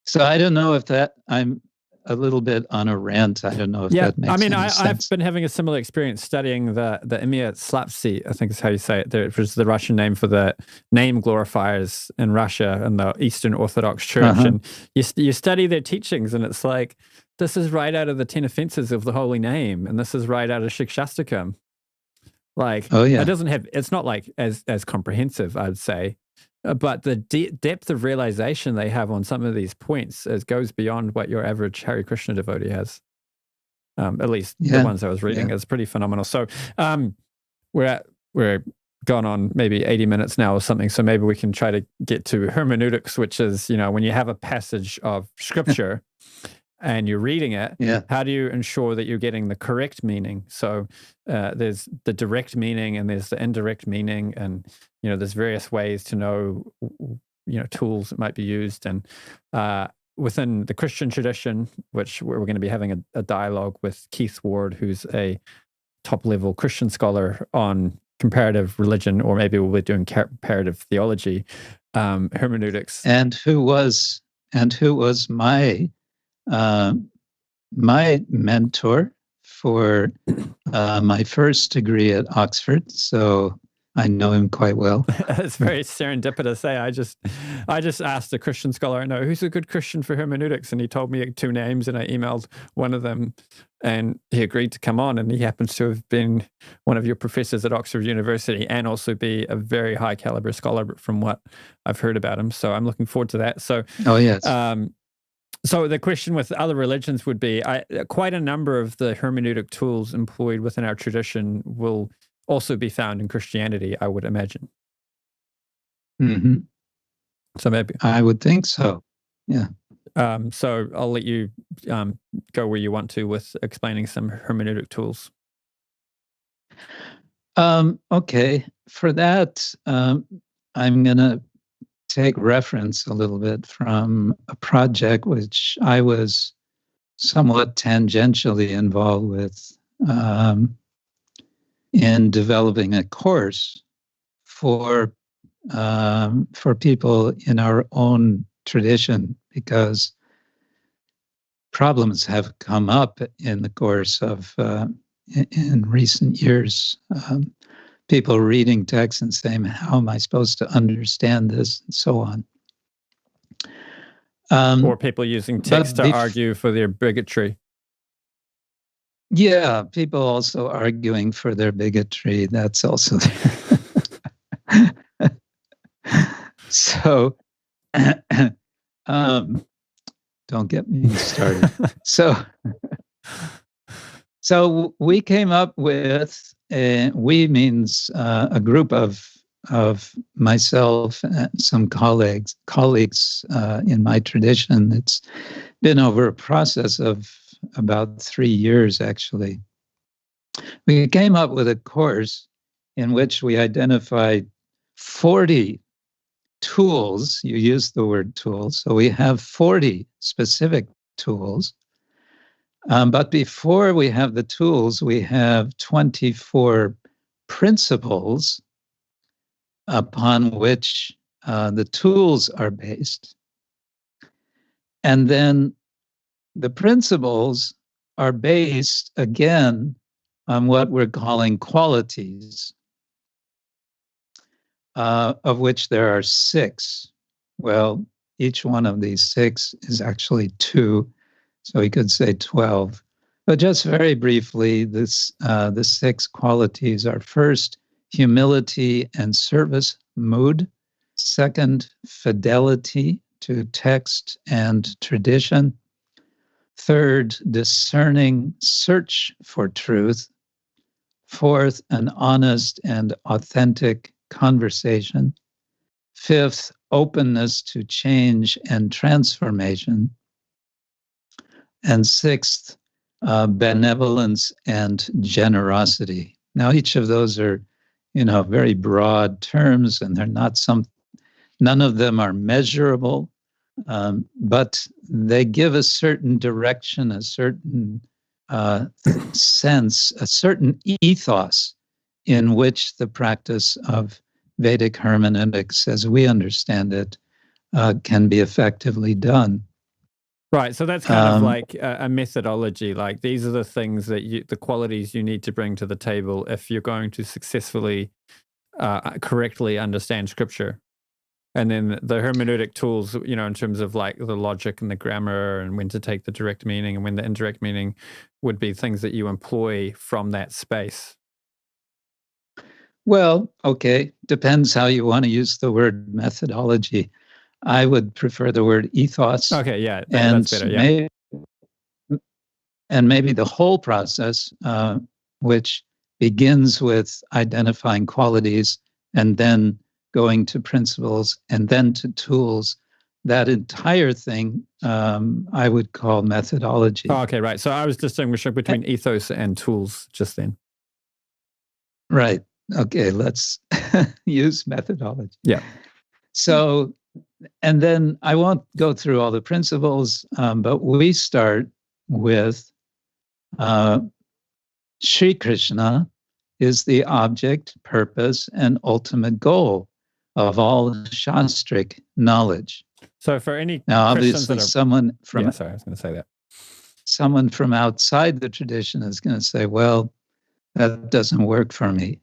So I don't know if I'm a little bit on a rant. I don't know if that makes any sense. I've been having a similar experience studying the Imya Slapsi, I think is how you say it, which is the Russian name for the name glorifiers in Russia and the Eastern Orthodox Church. And you study their teachings, and it's like, this is right out of the 10 offenses of the holy name, and this is right out of Shikshastakam. Like, it doesn't have, it's not like as comprehensive, I'd say. But the depth of realization they have on some of these points goes beyond what your average Hare Krishna devotee has. At least the ones I was reading is pretty phenomenal. So we're gone on maybe 80 minutes now or something. So maybe we can try to get to hermeneutics, which is, when you have a passage of scripture and you're reading it, how do you ensure that you're getting the correct meaning? So there's the direct meaning and there's the indirect meaning, and there's various ways to know, tools that might be used. And within the Christian tradition, which we're going to be having a dialogue with Keith Ward, who's a top-level Christian scholar on comparative religion, or maybe we'll be doing comparative theology, hermeneutics, and who was my mentor for my first degree at Oxford, so I know him quite well. It's very serendipitous. I just asked a Christian scholar I know, who's a good Christian for hermeneutics, and he told me 2 names, and I emailed one of them, and he agreed to come on, and he happens to have been one of your professors at Oxford University and also be a very high caliber scholar from what I've heard about him. So I'm looking forward to that. So, so the question with other religions would be, quite a number of the hermeneutic tools employed within our tradition will also be found in Christianity, I would imagine. Mm-hmm. So maybe I would think so. Yeah. So I'll let you go where you want to with explaining some hermeneutic tools. Okay. For that, I'm going to take reference a little bit from a project which I was somewhat tangentially involved with in developing a course for people in our own tradition, because problems have come up in the course of in recent years. People reading texts and saying, how am I supposed to understand this, and so on. Or people using text to argue for their bigotry. Yeah, people also arguing for their bigotry. That's also so don't get me started. So we came up with, we means a group of myself and some colleagues in my tradition. It's been over a process of about 3 years, actually. We came up with a course in which we identify 40 tools. You used the word tools. So we have 40 specific tools. But before we have the tools, we have 24 principles upon which the tools are based. And then the principles are based, again, on what we're calling qualities, of which there are 6. Well, each one of these 6 is actually 2, so we could say 12. But just very briefly, the 6 qualities are: first, humility and service mood; second, fidelity to text and tradition; third, discerning search for truth; fourth, an honest and authentic conversation; fifth, openness to change and transformation; and sixth, benevolence and generosity. Now, each of those are, very broad terms, and they're not none of them are measurable, but they give a certain direction, a certain sense, a certain ethos in which the practice of Vedic hermeneutics, as we understand it, can be effectively done. Right. So that's kind of like a methodology. Like, these are the things that the qualities you need to bring to the table if you're going to successfully, correctly understand scripture. And then the hermeneutic tools, in terms of like the logic and the grammar and when to take the direct meaning and when the indirect meaning, would be things that you employ from that space. Well, okay. Depends how you want to use the word methodology. I would prefer the word ethos. Okay, yeah, that's better. Yeah. Maybe the whole process, which begins with identifying qualities and then going to principles and then to tools, that entire thing I would call methodology. Oh, okay, right. So I was distinguishing between ethos and tools just then. Right. Okay, let's use methodology. Yeah. So, and then I won't go through all the principles, but we start with Sri Krishna is the object, purpose, and ultimate goal of all shastric knowledge. So for any now, obviously, someone from I was going to say that someone from outside the tradition is going to say, "Well, that doesn't work for me."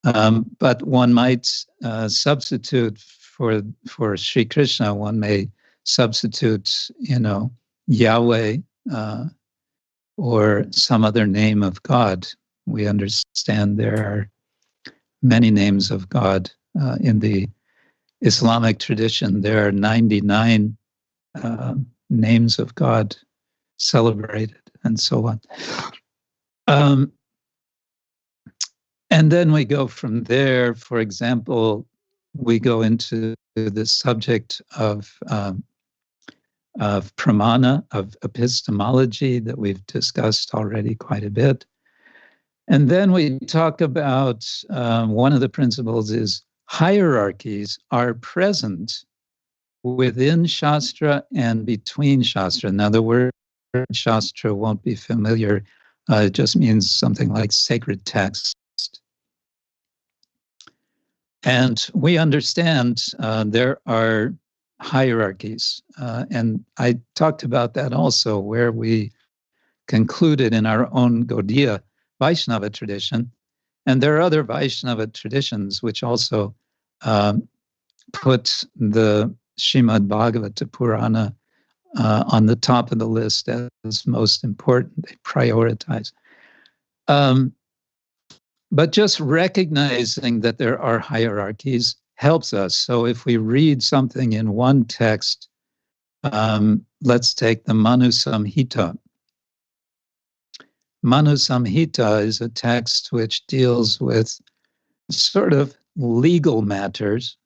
But one might substitute for Sri Krishna. One may substitute, Yahweh or some other name of God. We understand there are many names of God in the Islamic tradition. There are 99 names of God celebrated, and so on. And then we go from there. For example, we go into the subject of pramana, of epistemology that we've discussed already quite a bit. And then we talk about one of the principles is hierarchies are present within Shastra and between Shastra. Now, the word Shastra won't be familiar. It just means something like sacred text. And we understand there are hierarchies. And I talked about that also, where we concluded in our own Gaudiya Vaishnava tradition. And there are other Vaishnava traditions which also put the Srimad Bhagavata Purana on the top of the list as most important. They prioritize. But just recognizing that there are hierarchies helps us. So if we read something in one text, let's take the Manu Samhita. Manu Samhita is a text which deals with sort of legal matters,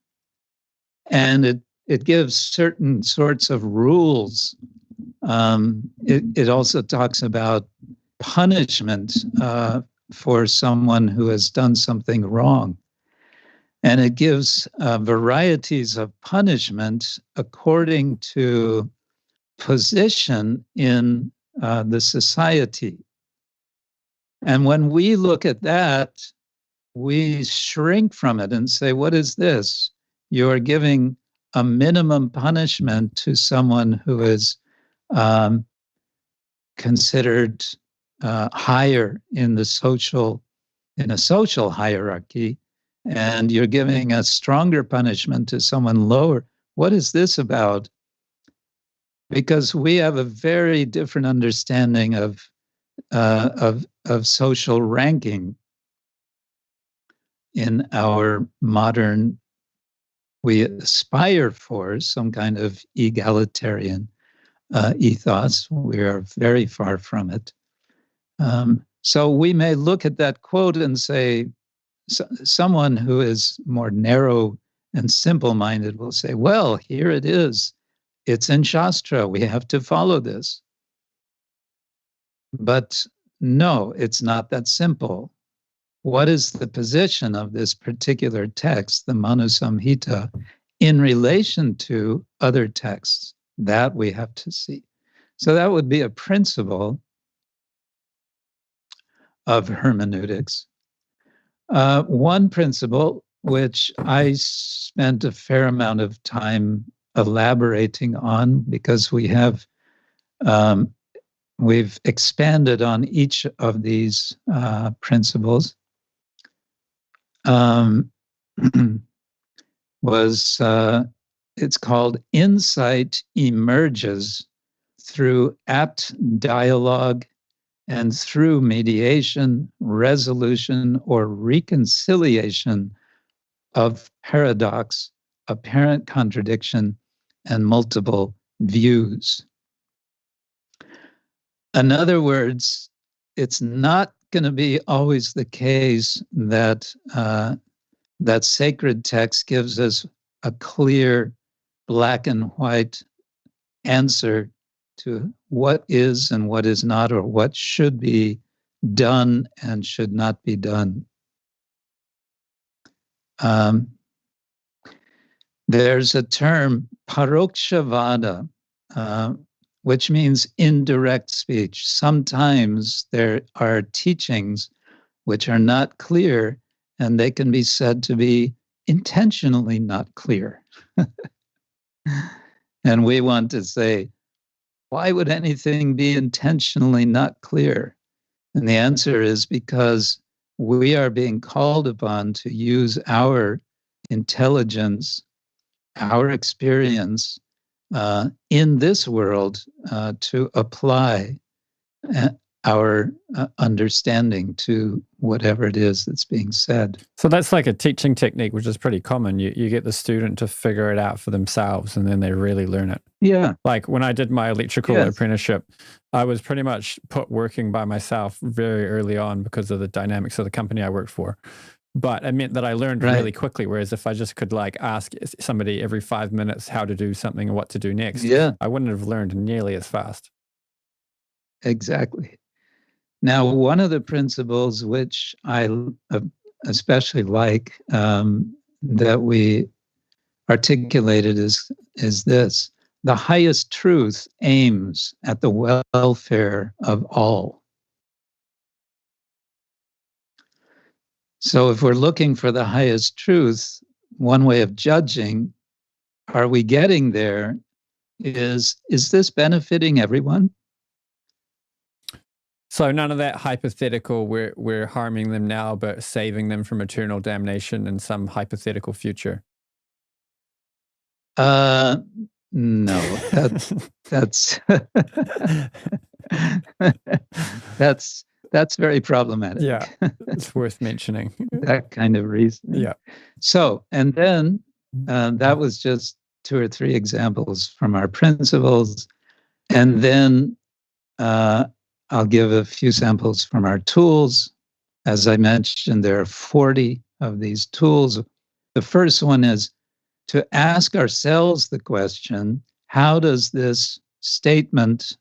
and it gives certain sorts of rules. It also talks about punishment for someone who has done something wrong. And it gives varieties of punishment according to position in the society. And when we look at that, we shrink from it and say, what is this? You're giving a minimum punishment to someone who is considered higher in a social hierarchy, and you're giving a stronger punishment to someone lower. What is this about? Because we have a very different understanding of social ranking in our modern. We aspire for some kind of egalitarian ethos. We are very far from it. So we may look at that quote and say, someone who is more narrow and simple-minded will say, well, here it is. It's in Shastra. We have to follow this. But no, it's not that simple. What is the position of this particular text, the Manu Samhita, in relation to other texts? That we have to see. So that would be a principle of hermeneutics. One principle, which I spent a fair amount of time elaborating on, because we've expanded on each of these principles, was it's called insight emerges through apt dialogue and through mediation, resolution, or reconciliation of paradox, apparent contradiction, and multiple views. In other words, it's not going to be always the case that that sacred text gives us a clear black and white answer to what is and what is not, or what should be done and should not be done. There's a term, parokshavada, which means indirect speech. Sometimes there are teachings which are not clear, and they can be said to be intentionally not clear. And we want to say, why would anything be intentionally not clear? And the answer is because we are being called upon to use our intelligence, our experience in this world to apply our understanding to whatever it is that's being said. So that's like a teaching technique, which is pretty common. You get the student to figure it out for themselves, and then they really learn it. Yeah. Like when I did my electrical apprenticeship, I was pretty much put working by myself very early on because of the dynamics of the company I worked for. But it meant that I learned really quickly. Whereas if I just could like ask somebody every 5 minutes how to do something and what to do next, I wouldn't have learned nearly as fast. Exactly. Now, one of the principles which I especially like that we articulated is this: the highest truth aims at the welfare of all. So if we're looking for the highest truth, one way of judging, are we getting there, is this benefiting everyone? So none of that hypothetical, we're harming them now, but saving them from eternal damnation in some hypothetical future. No, that's that's very problematic. Yeah, it's worth mentioning. That kind of reason. Yeah. So, and then that was just 2 or 3 examples from our principles, and then I'll give a few samples from our tools. As I mentioned, there are 40 of these tools. The first one is to ask ourselves the question, how does this statement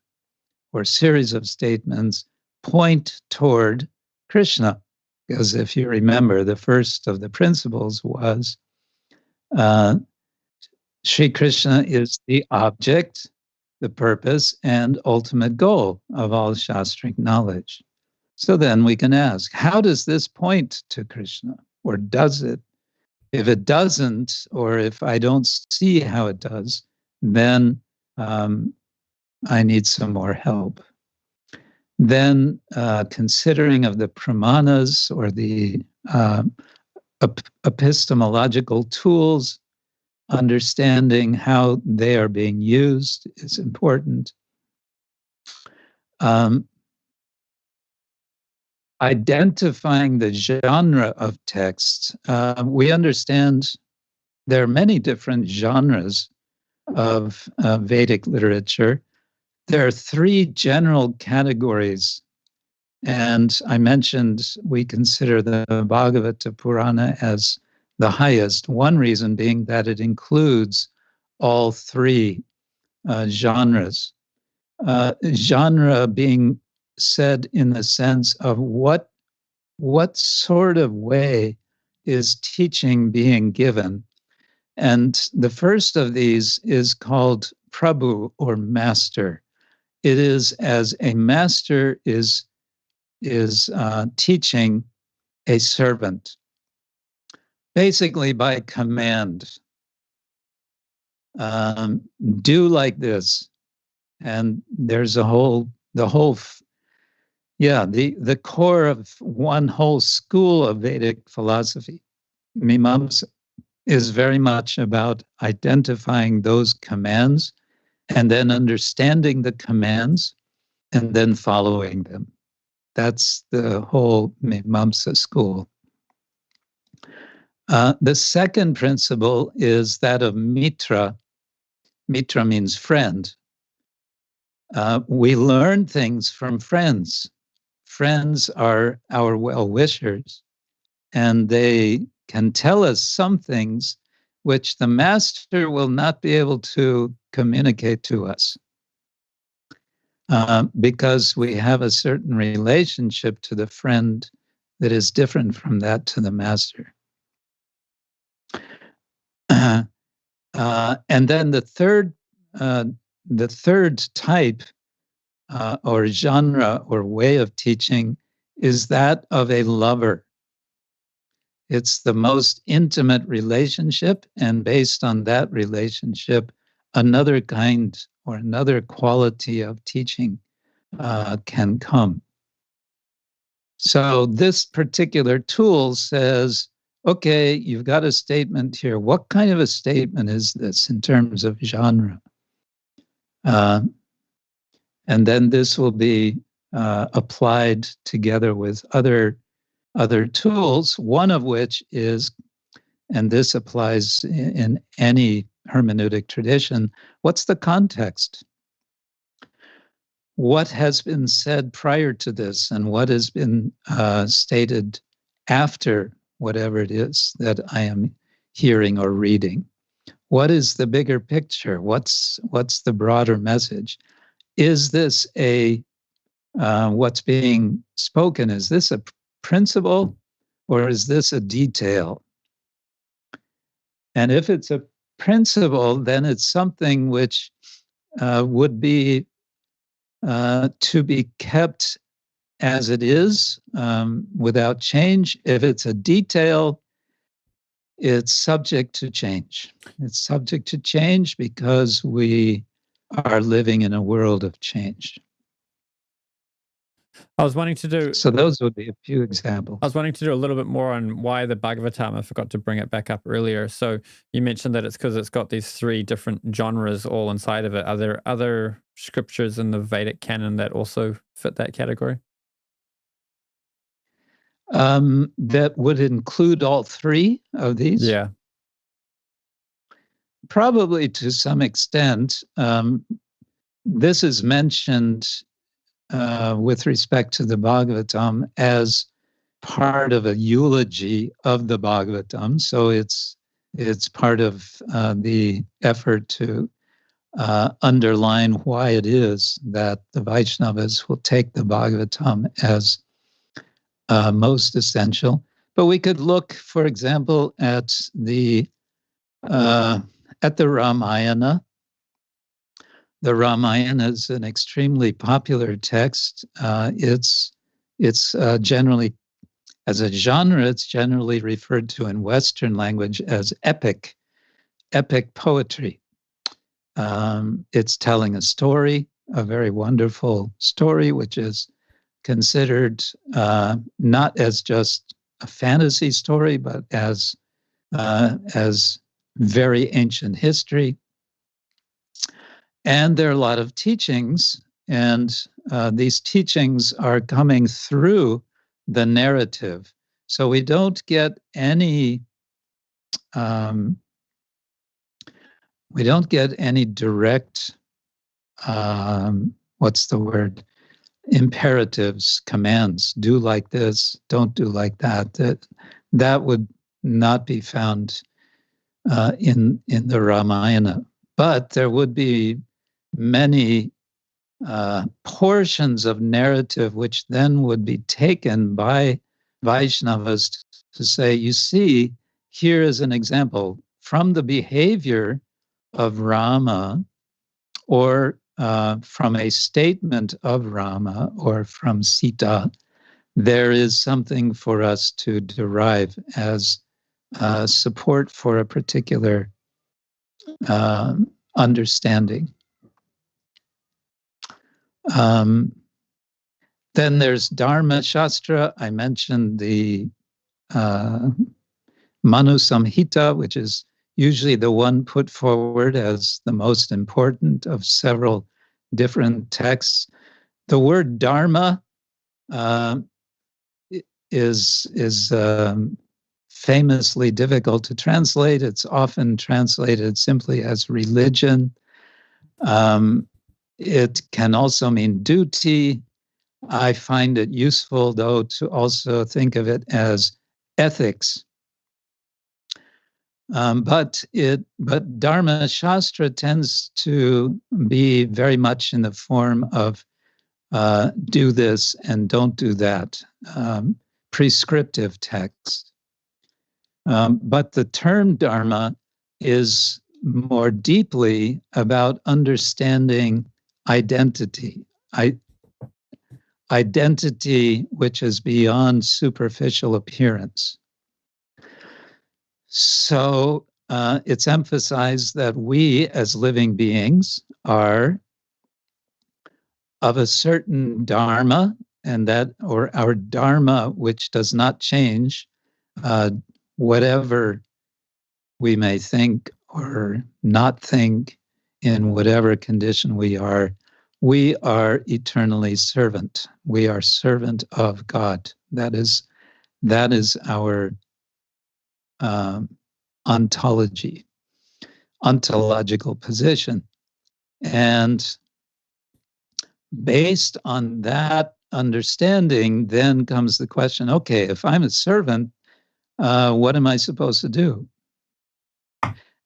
or series of statements point toward Krishna. Because if you remember, the first of the principles was uh, Sri Krishna is the object, the purpose, and ultimate goal of all Shastric knowledge. So then we can ask, how does this point to Krishna? Or does it? If it doesn't, or if I don't see how it does, then I need some more help. Then considering of the pramanas or the epistemological tools, understanding how they are being used is important. Identifying the genre of text, we understand there are many different genres of Vedic literature. There are three general categories, and I mentioned we consider the Bhagavata Purana as the highest, one reason being that it includes all three genres. Genre being said in the sense of what sort of way is teaching being given. And the first of these is called Prabhu, or master. It is as a master is teaching a servant, basically by command. Do like this. And there's the core of one whole school of Vedic philosophy, Mimamsa, is very much about identifying those commands and then understanding the commands and then following them. That's the whole Mimamsa school. The second principle is that of Mitra. Mitra means friend. We learn things from friends. Friends are our well-wishers, and they can tell us some things which the master will not be able to communicate to us because we have a certain relationship to the friend that is different from that to the master. And then the third type or genre or way of teaching is that of a lover. It's the most intimate relationship, and based on that relationship, another kind or another quality of teaching can come. So this particular tool says, okay, you've got a statement here. What kind of a statement is this in terms of genre? And then this will be applied together with other tools, one of which is, and this applies in any hermeneutic tradition, what's the context? What has been said prior to this and what has been stated after whatever it is that I am hearing or reading? What is the bigger picture? What's the broader message? Is this what's being spoken? Is this a principle or is this a detail? And if it's a principle, then it's something which would be to be kept as it is without change. If it's a detail, it's subject to change. It's subject to change because we are living in a world of change. I was wanting to do... So those would be a few examples. I was wanting to do a little bit more on why the Bhagavatam. I forgot to bring it back up earlier. So you mentioned that it's because it's got these three different genres all inside of it. Are there other scriptures in the Vedic canon that also fit that category? That would include all three of these? Yeah. Probably to some extent. This is mentioned with respect to the Bhagavatam as part of a eulogy of the Bhagavatam. So it's part of the effort to underline why it is that the Vaishnavas will take the Bhagavatam as most essential. But we could look, for example, at the Ramayana. The Ramayana is an extremely popular text. It's generally, as a genre, it's generally referred to in Western language as epic poetry. It's telling a story, a very wonderful story, which is considered not as just a fantasy story, but as very ancient history. And there are a lot of teachings, and these teachings are coming through the narrative. So we don't get any direct what's the word? Imperatives, commands. Do like this, don't do like that. That would not be found in the Ramayana. But there would be many portions of narrative which then would be taken by Vaishnavas to say, you see, here is an example from the behavior of Rama, or from a statement of Rama, or from Sita, there is something for us to derive as support for a particular understanding. Then there's Dharma Shastra. I mentioned the Manu Samhita, which is usually the one put forward as the most important of several different texts. The word Dharma is famously difficult to translate. It's often translated simply as religion. It can also mean duty. I find it useful, though, to also think of it as ethics. But Dharma Shastra tends to be very much in the form of do this and don't do that, prescriptive text. But the term Dharma is more deeply about understanding identity. Identity which is beyond superficial appearance. So it's emphasized that we as living beings are of a certain dharma, and that, or our dharma, which does not change, whatever we may think or not think, in whatever condition we are eternally servant. We are servant of God. That is our ontological position. And based on that understanding, then comes the question, okay, if I'm a servant, what am I supposed to do?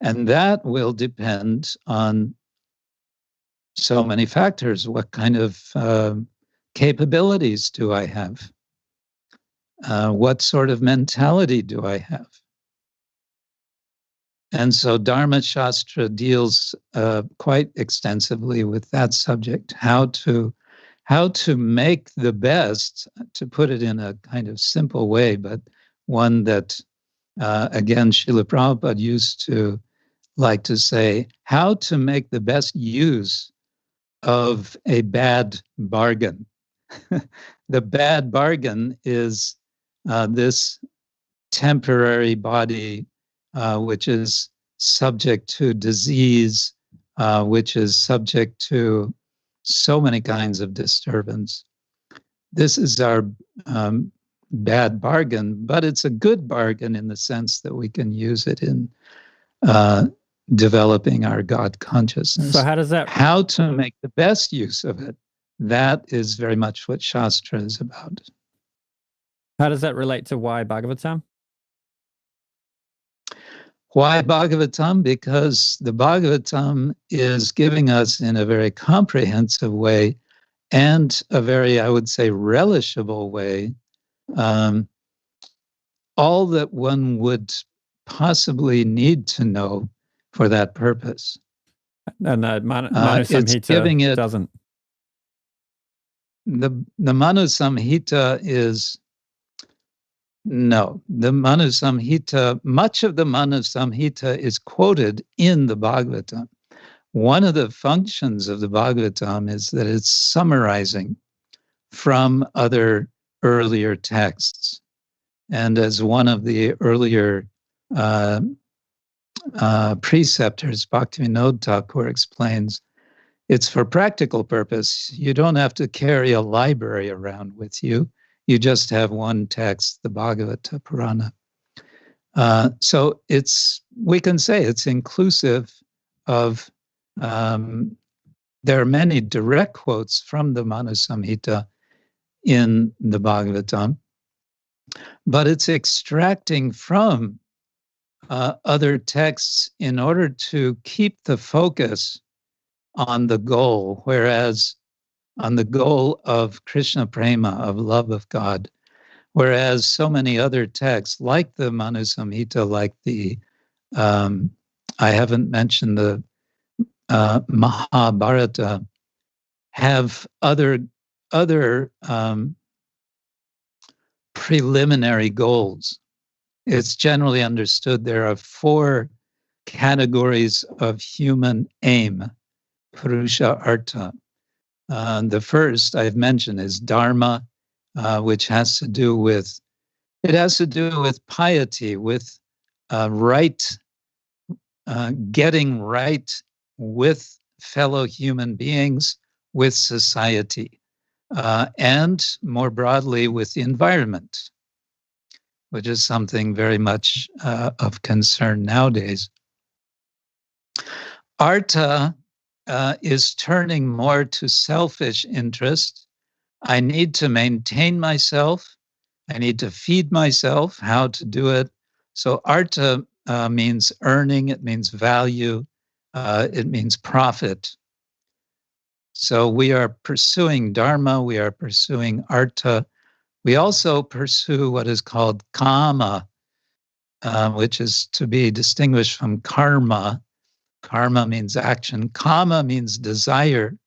And that will depend on so many factors. What kind of capabilities do I have? What sort of mentality do I have? And so Dharma Shastra deals quite extensively with that subject, how to make the best, to put it in a kind of simple way, but one that, again, Srila Prabhupada used to like to say, how to make the best use of a bad bargain. The bad bargain is this temporary body, which is subject to disease, which is subject to so many kinds of disturbance. This is our bad bargain, but it's a good bargain in the sense that we can use it in developing our God consciousness. So how to make the best use of it, that is very much what Shastra is about. How does that relate to why Bhagavatam? Why Bhagavatam? Because the Bhagavatam is giving us in a very comprehensive way and a very, I would say, relishable way, all that one would possibly need to know for that purpose. And the It's giving Manusamhita it doesn't. The Manusamhita is no. The Manusamhita, much of the Manusamhita is quoted in the Bhagavatam. One of the functions of the Bhagavatam is that it's summarizing from other earlier texts. And as one of the earlier preceptors, Bhaktivinoda Thakur, explains, it's for practical purpose. You don't have to carry a library around with you. You just have one text, the Bhagavata Purana. So we can say it's inclusive of, there are many direct quotes from the Manusamhita in the Bhagavatam, but it's extracting from other texts in order to keep the focus on the goal, whereas on the goal of Krishna Prema, of love of God, whereas so many other texts, like the Manusamhita, like the, I haven't mentioned the Mahabharata, have other preliminary goals. It's generally understood there are 4 categories of human aim, Purusha Artha. The first I've mentioned is Dharma, which has to do with piety, with getting right with fellow human beings, with society, and more broadly with the environment, which is something very much of concern nowadays. Artha is turning more to selfish interest. I need to maintain myself. I need to feed myself. How to do it? So artha means earning. It means value. It means profit. So we are pursuing dharma. We are pursuing artha. We also pursue what is called kama, which is to be distinguished from karma. Karma means action. Kama means desire.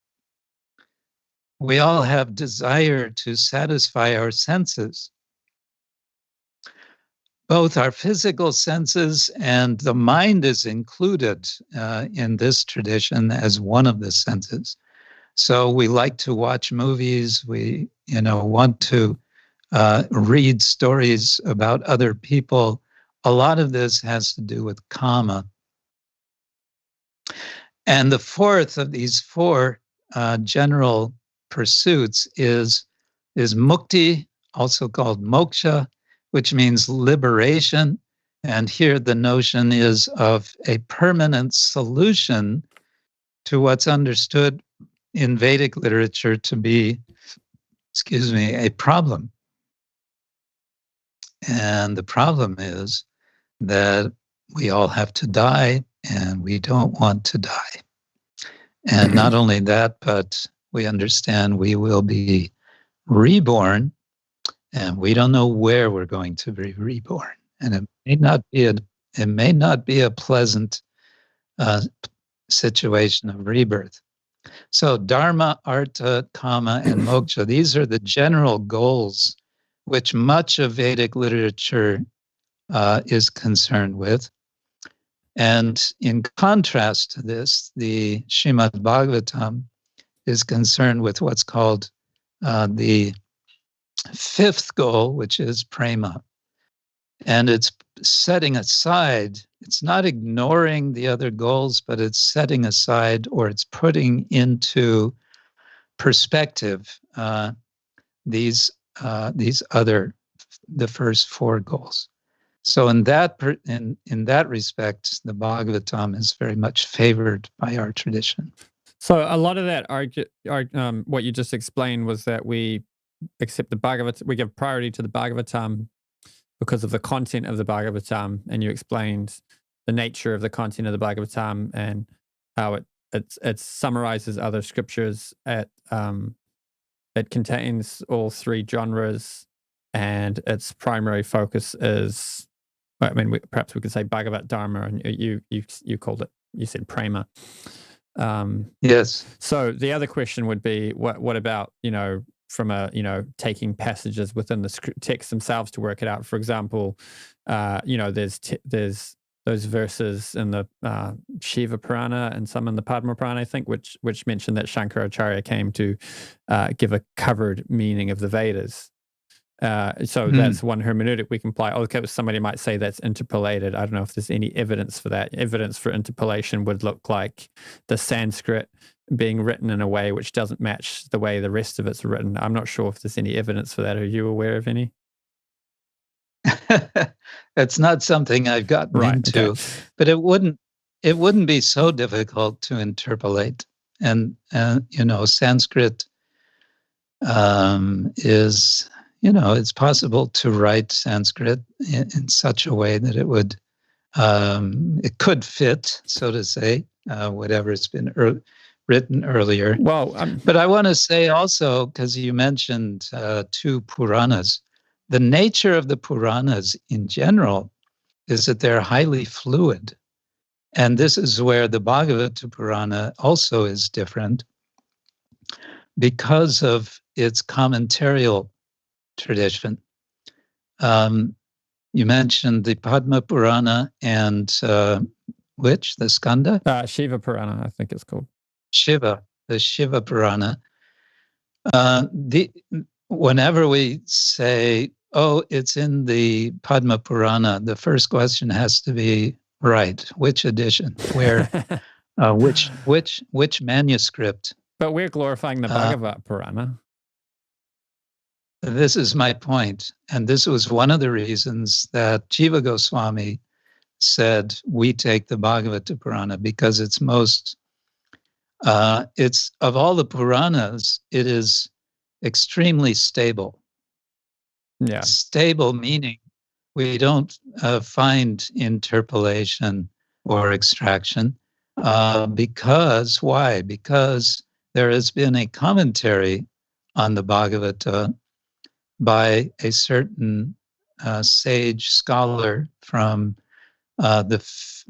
We all have desire to satisfy our senses, both our physical senses, and the mind is included in this tradition as one of the senses. So we like to watch movies. We, want to read stories about other people. A lot of this has to do with kama. And the fourth of these 4 general pursuits is mukti, also called moksha, which means liberation. And here the notion is of a permanent solution to what's understood in Vedic literature to be, a problem. And the problem is that we all have to die, and we don't want to die. And not only that, but we understand we will be reborn, and we don't know where we're going to be reborn. And it may not be a pleasant situation of rebirth. So dharma, artha, kama, and moksha, these are the general goals which much of Vedic literature is concerned with. And in contrast to this, the Srimad Bhagavatam is concerned with what's called the 5th goal, which is prema. And it's setting aside, it's not ignoring the other goals, but it's setting aside, or it's putting into perspective these other, the first 4 goals. So in that respect, the Bhagavatam is very much favored by our tradition. So a lot of that, what you just explained, was that we accept the Bhagavatam, we give priority to the Bhagavatam because of the content of the Bhagavatam, and you explained the nature of the content of the Bhagavatam and how it summarizes other scriptures. It contains all 3 genres, and its primary focus is, I mean, perhaps we could say Bhagavat Dharma, and you called it, you said prema. Yes. So the other question would be, what about, from taking passages within the text themselves to work it out? For example, there's those verses in the Shiva Purana and some in the Padma Purana, I think, which mention that Shankaracharya came to give a covered meaning of the Vedas. So that's one hermeneutic we can apply. Okay, somebody might say that's interpolated. I don't know if there's any evidence for that. Evidence for interpolation would look like the Sanskrit being written in a way which doesn't match the way the rest of it's written. I'm not sure if there's any evidence for that. Are you aware of any? That's not something I've gotten into, okay. But it wouldn't be so difficult to interpolate. And Sanskrit is, it's possible to write Sanskrit in such a way that it could fit, so to say, whatever's been written earlier. Well, but I want to say also, because you mentioned 2 Puranas, the nature of the Puranas in general is that they're highly fluid. And this is where the Bhagavata Purana also is different because of its commentarial tradition. You mentioned the Padma Purana and which? The Skanda? Shiva Purana, I think it's called. The Shiva Purana. Whenever we say, oh, it's in the Padma Purana, the first question has to be, right, which edition? Where? Which manuscript? But we're glorifying the Bhagavat Purana. This is my point. And this was one of the reasons that Jiva Goswami said, we take the Bhagavata Purana, because it's of all the Puranas, it is extremely stable. Yeah. Stable meaning we don't find interpolation or extraction. Because, why? Because there has been a commentary on the Bhagavata by a certain sage scholar from the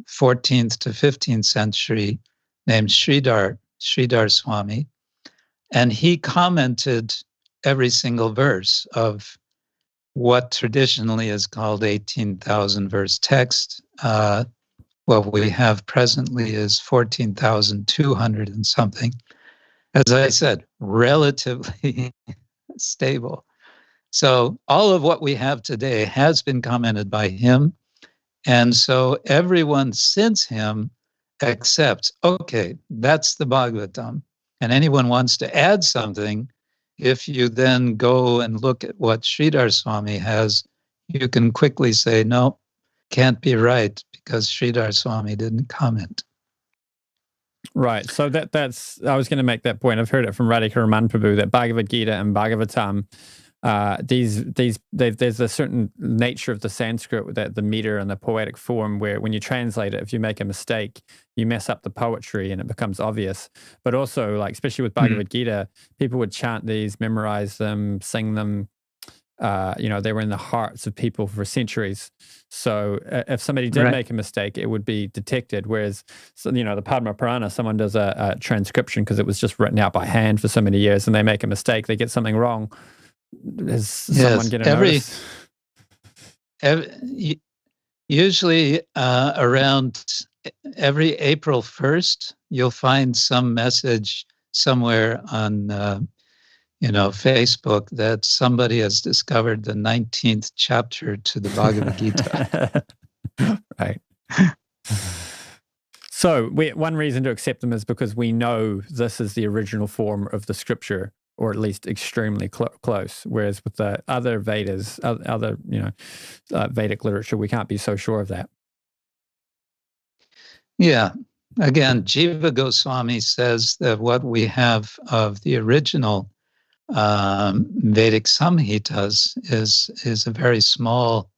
14th to 15th century named Sridhar Swami. And he commented every single verse of what traditionally is called 18,000 verse text. What we have presently is 14,200 and something. As I said, relatively stable. So all of what we have today has been commented by him. And so everyone since him accepts, okay, that's the Bhagavatam. And anyone wants to add something, if you then go and look at what Sridhar Swami has, you can quickly say, no, can't be right, because Sridhar Swami didn't comment. Right. So that's I was going to make that point. I've heard it from Radhika Raman Prabhu that Bhagavad Gita and Bhagavatam, there's a certain nature of the Sanskrit, that the meter and the poetic form, where when you translate it, if you make a mistake, you mess up the poetry and it becomes obvious. But also, like, especially with Bhagavad Gita, people would chant these, memorize them, sing them. They were in the hearts of people for centuries. So if somebody did make a mistake, it would be detected. Whereas, the Padma Purana, someone does a transcription because it was just written out by hand for so many years, and they make a mistake, they get something wrong. Is someone going to notice? Usually around every April 1st, you'll find some message somewhere on Facebook that somebody has discovered the 19th chapter to the Bhagavad Gita. Right. So one reason to accept them is because we know this is the original form of the scripture, or at least extremely close. Whereas with the other Vedas, other Vedic literature, we can't be so sure of that. Yeah. Again, Jiva Goswami says that what we have of the original Vedic Samhitas is a very small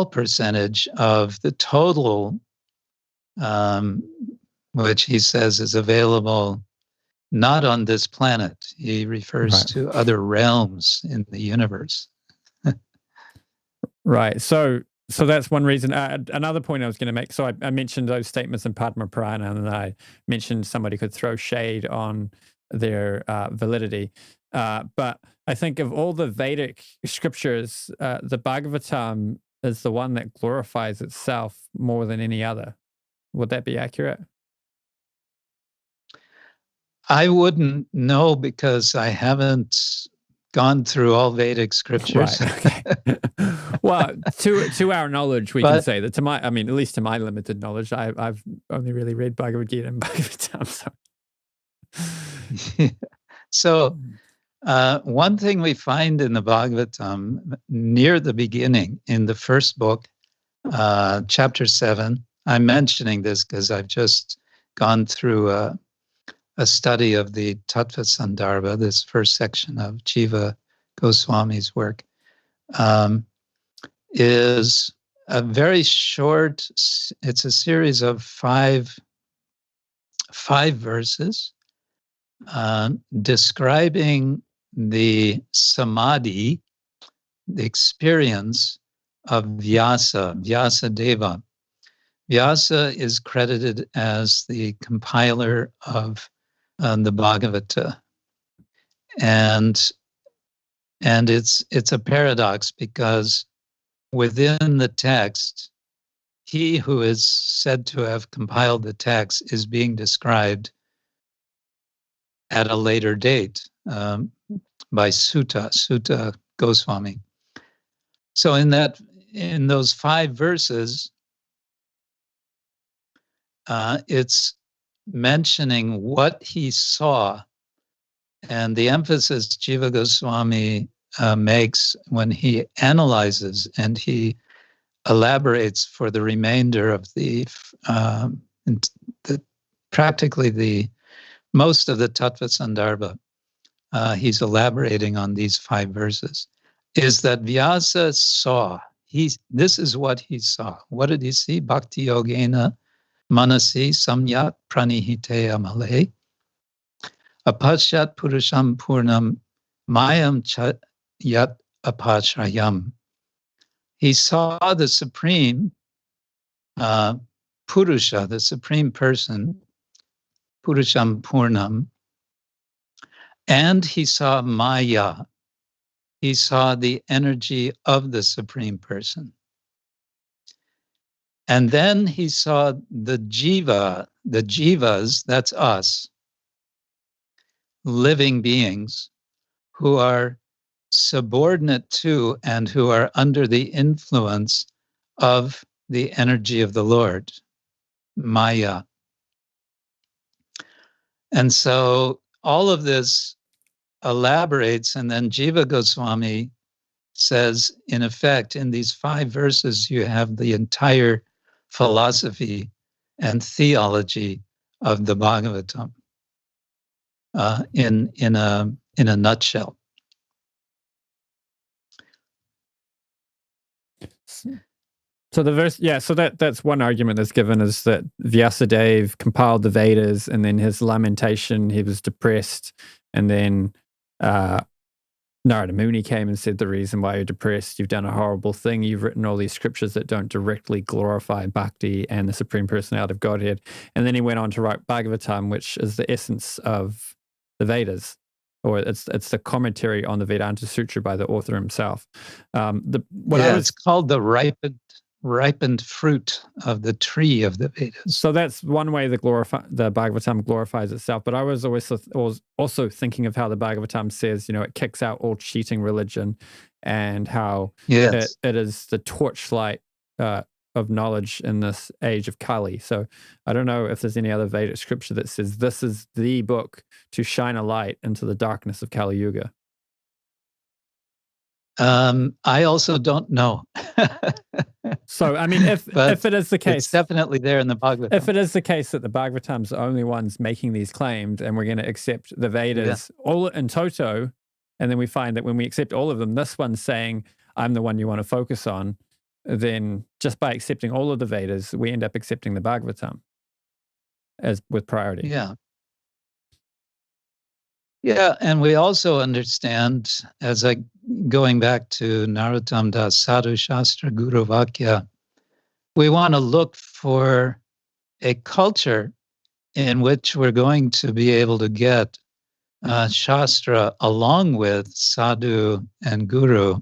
percentage of the total, which he says is available not on this planet. He refers to other realms in the universe. Right. So that's one reason. Another point I was going to make. So I mentioned those statements in Padma Purana, and then I mentioned somebody could throw shade on their validity. But I think of all the Vedic scriptures, the Bhagavatam is the one that glorifies itself more than any other. Would that be accurate? I wouldn't know because I haven't gone through all Vedic scriptures. Right. Okay. Well, to our knowledge, we can say that at least to my limited knowledge, I've only really read Bhagavad Gita and Bhagavatam. So one thing we find in the Bhagavatam near the beginning, in the first book, chapter 7, I'm mentioning this because I've just gone through a study of the Tattva Sandarbha, this first section of Jiva Goswami's work, is a very short, it's a series of five verses describing the samadhi, the experience of Vyasa Deva. Vyasa is credited as the compiler of the Bhagavata, and it's a paradox because within the text, he who is said to have compiled the text is being described at a later date by Sutta Goswami. So in those 5 verses, it's mentioning what he saw, and the emphasis Jiva Goswami makes when he analyzes and he elaborates for the remainder of practically the most of the Tattva Sandarbha, he's elaborating on these 5 verses, is that Vyasa saw. This is what he saw. What did he see? Bhakti Yogena Manasi Samyat Pranihite Amale Apashyat Purusham Purnam Mayam Yat Apashrayam. He saw the Supreme Purusha, the Supreme Person, Purusham Purnam, and he saw Maya. He saw the energy of the Supreme Person. And then he saw the jivas, that's us, living beings who are subordinate to and who are under the influence of the energy of the Lord, Maya. And so all of this elaborates, and then Jiva Goswami says, in effect, in these 5 verses, you have the entire philosophy and theology of the Bhagavatam in a nutshell. So the verse, so that's one argument that's given, is that Vyasadeva compiled the Vedas, and then his lamentation, he was depressed, and then Narada Muni came and said, the reason why you're depressed, you've done a horrible thing. You've written all these scriptures that don't directly glorify Bhakti and the Supreme Personality of Godhead. And then he went on to write Bhagavatam, which is the essence of the Vedas, or it's the commentary on the Vedanta Sutra by the author himself. It's called the ripened fruit of the tree of the Vedas. So that's one way the Bhagavatam glorifies itself. But I was also thinking of how the Bhagavatam says, it kicks out all cheating religion, and how it is the torchlight of knowledge in this age of Kali. So I don't know if there's any other Vedic scripture that says this is the book to shine a light into the darkness of Kali Yuga. I also don't know. So, I mean, if it is the case, it's definitely there in the Bhagavatam. If it is the case that the Bhagavatam's the only ones making these claims, and we're going to accept the Vedas all in toto, and then we find that when we accept all of them, this one's saying, I'm the one you want to focus on, then just by accepting all of the Vedas, we end up accepting the Bhagavatam as with priority. Yeah, and we also understand, as I going back to Narottam Das Sadhu Shastra Guru Vakya, we want to look for a culture in which we're going to be able to get Shastra along with Sadhu and Guru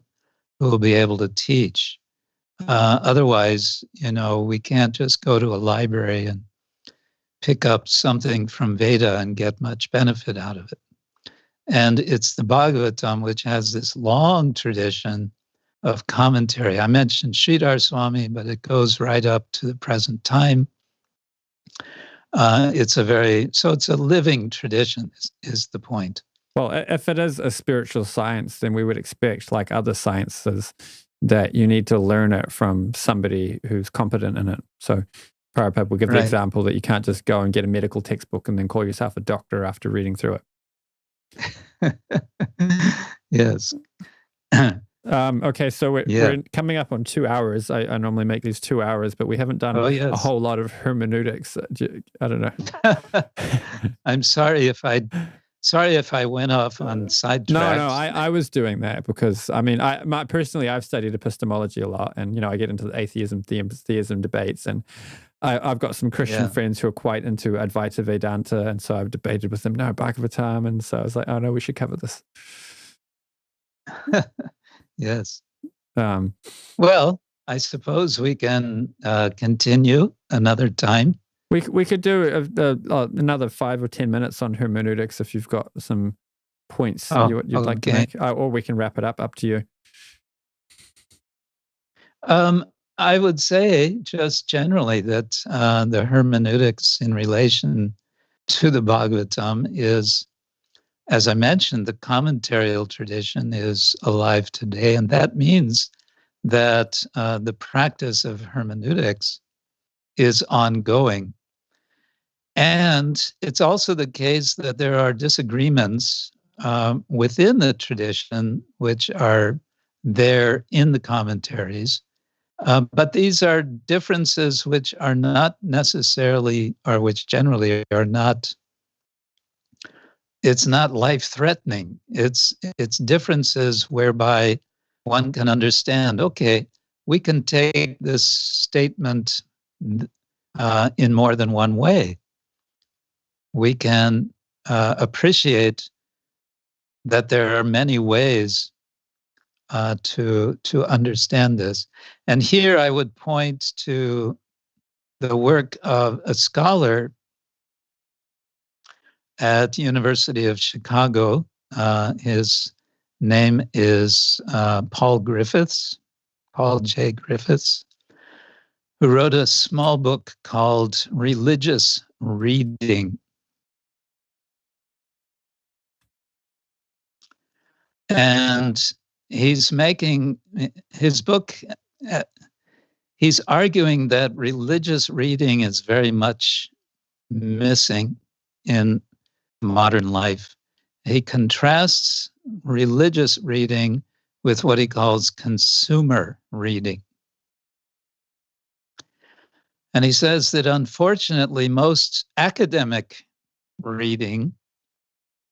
who will be able to teach. Otherwise, we can't just go to a library and pick up something from Veda and get much benefit out of it. And it's the Bhagavatam, which has this long tradition of commentary. I mentioned Sridhar Swami, but it goes right up to the present time. It's a living tradition is the point. Well, if it is a spiritual science, then we would expect, like other sciences, that you need to learn it from somebody who's competent in it. So Prabhupada will give the example that you can't just go and get a medical textbook and then call yourself a doctor after reading through it. Yes. Okay, so we're coming up on 2 hours. I normally make these 2 hours, but we haven't done a whole lot of hermeneutics. I don't know. I'm sorry if I went off on sidetracks. No, I was doing that because personally I've studied epistemology a lot, and I get into the atheism, theism debates, and I've got some Christian friends who are quite into Advaita Vedanta, and so I've debated with them. No, Bhagavatam, and so I was like, oh no, we should cover this. Yes. Well, I suppose we can continue another time. We could do another 5 or 10 minutes on hermeneutics if you've got some points you'd like to make, or we can wrap it up to you. I would say just generally that the hermeneutics in relation to the Bhagavatam is, as I mentioned, the commentarial tradition is alive today, and that means that the practice of hermeneutics is ongoing. And it's also the case that there are disagreements within the tradition which are there in the commentaries. But these are differences which are not necessarily, or which generally are not, it's not life-threatening. It's differences whereby one can understand, okay, we can take this statement in more than one way. We can appreciate that there are many ways to understand this. And here I would point to the work of a scholar at the University of Chicago. His name is Paul J. Griffiths, who wrote a small book called Religious Reading. And he's making his book, he's arguing that religious reading is very much missing in modern life. He contrasts religious reading with what he calls consumer reading. And he says that unfortunately, most academic reading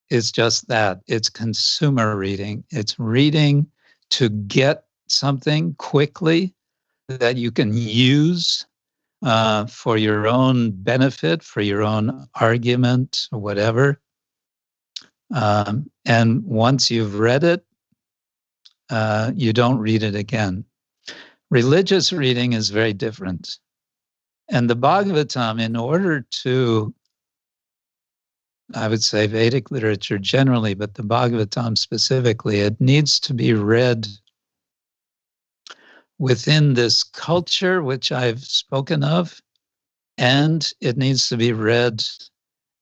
is just that. It's consumer reading. It's reading to get something quickly that you can use for your own benefit, for your own argument, or whatever. And once you've read it, you don't read it again. Religious reading is very different. And the Bhagavatam, in order to, I would say Vedic literature generally, but the Bhagavatam specifically, it needs to be read within this culture which I've spoken of, and it needs to be read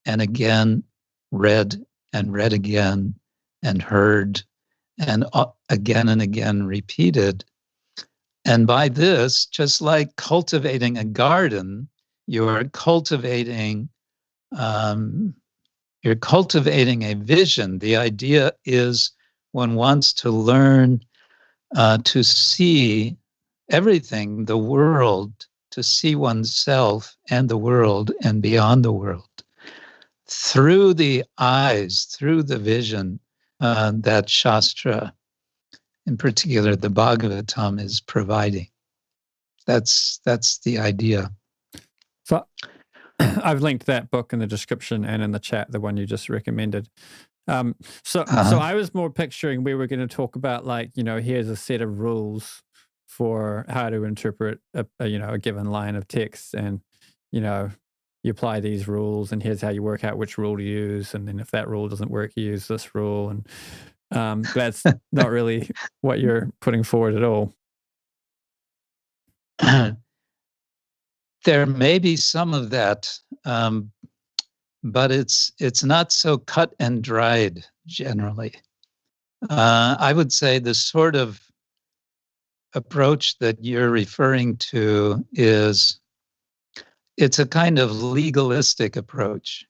and again, read and read again, and heard and again repeated. And by this, just like cultivating a garden, you're cultivating a vision. The idea is one wants to learn to see everything, the world, to see oneself and the world and beyond the world through the eyes, through the vision that Shastra in particular the Bhagavatam, is providing. That's the idea. So I've linked that book in the description and in the chat, the one you just recommended. So I was more picturing we were going to talk about, like, here's a set of rules for how to interpret a given line of text, and you apply these rules, and here's how you work out which rule to use, and then if that rule doesn't work, you use this rule, and that's not really what you're putting forward at all. There may be some of that, but it's not so cut and dried generally. I would say the sort of approach that you're referring to it's a kind of legalistic approach.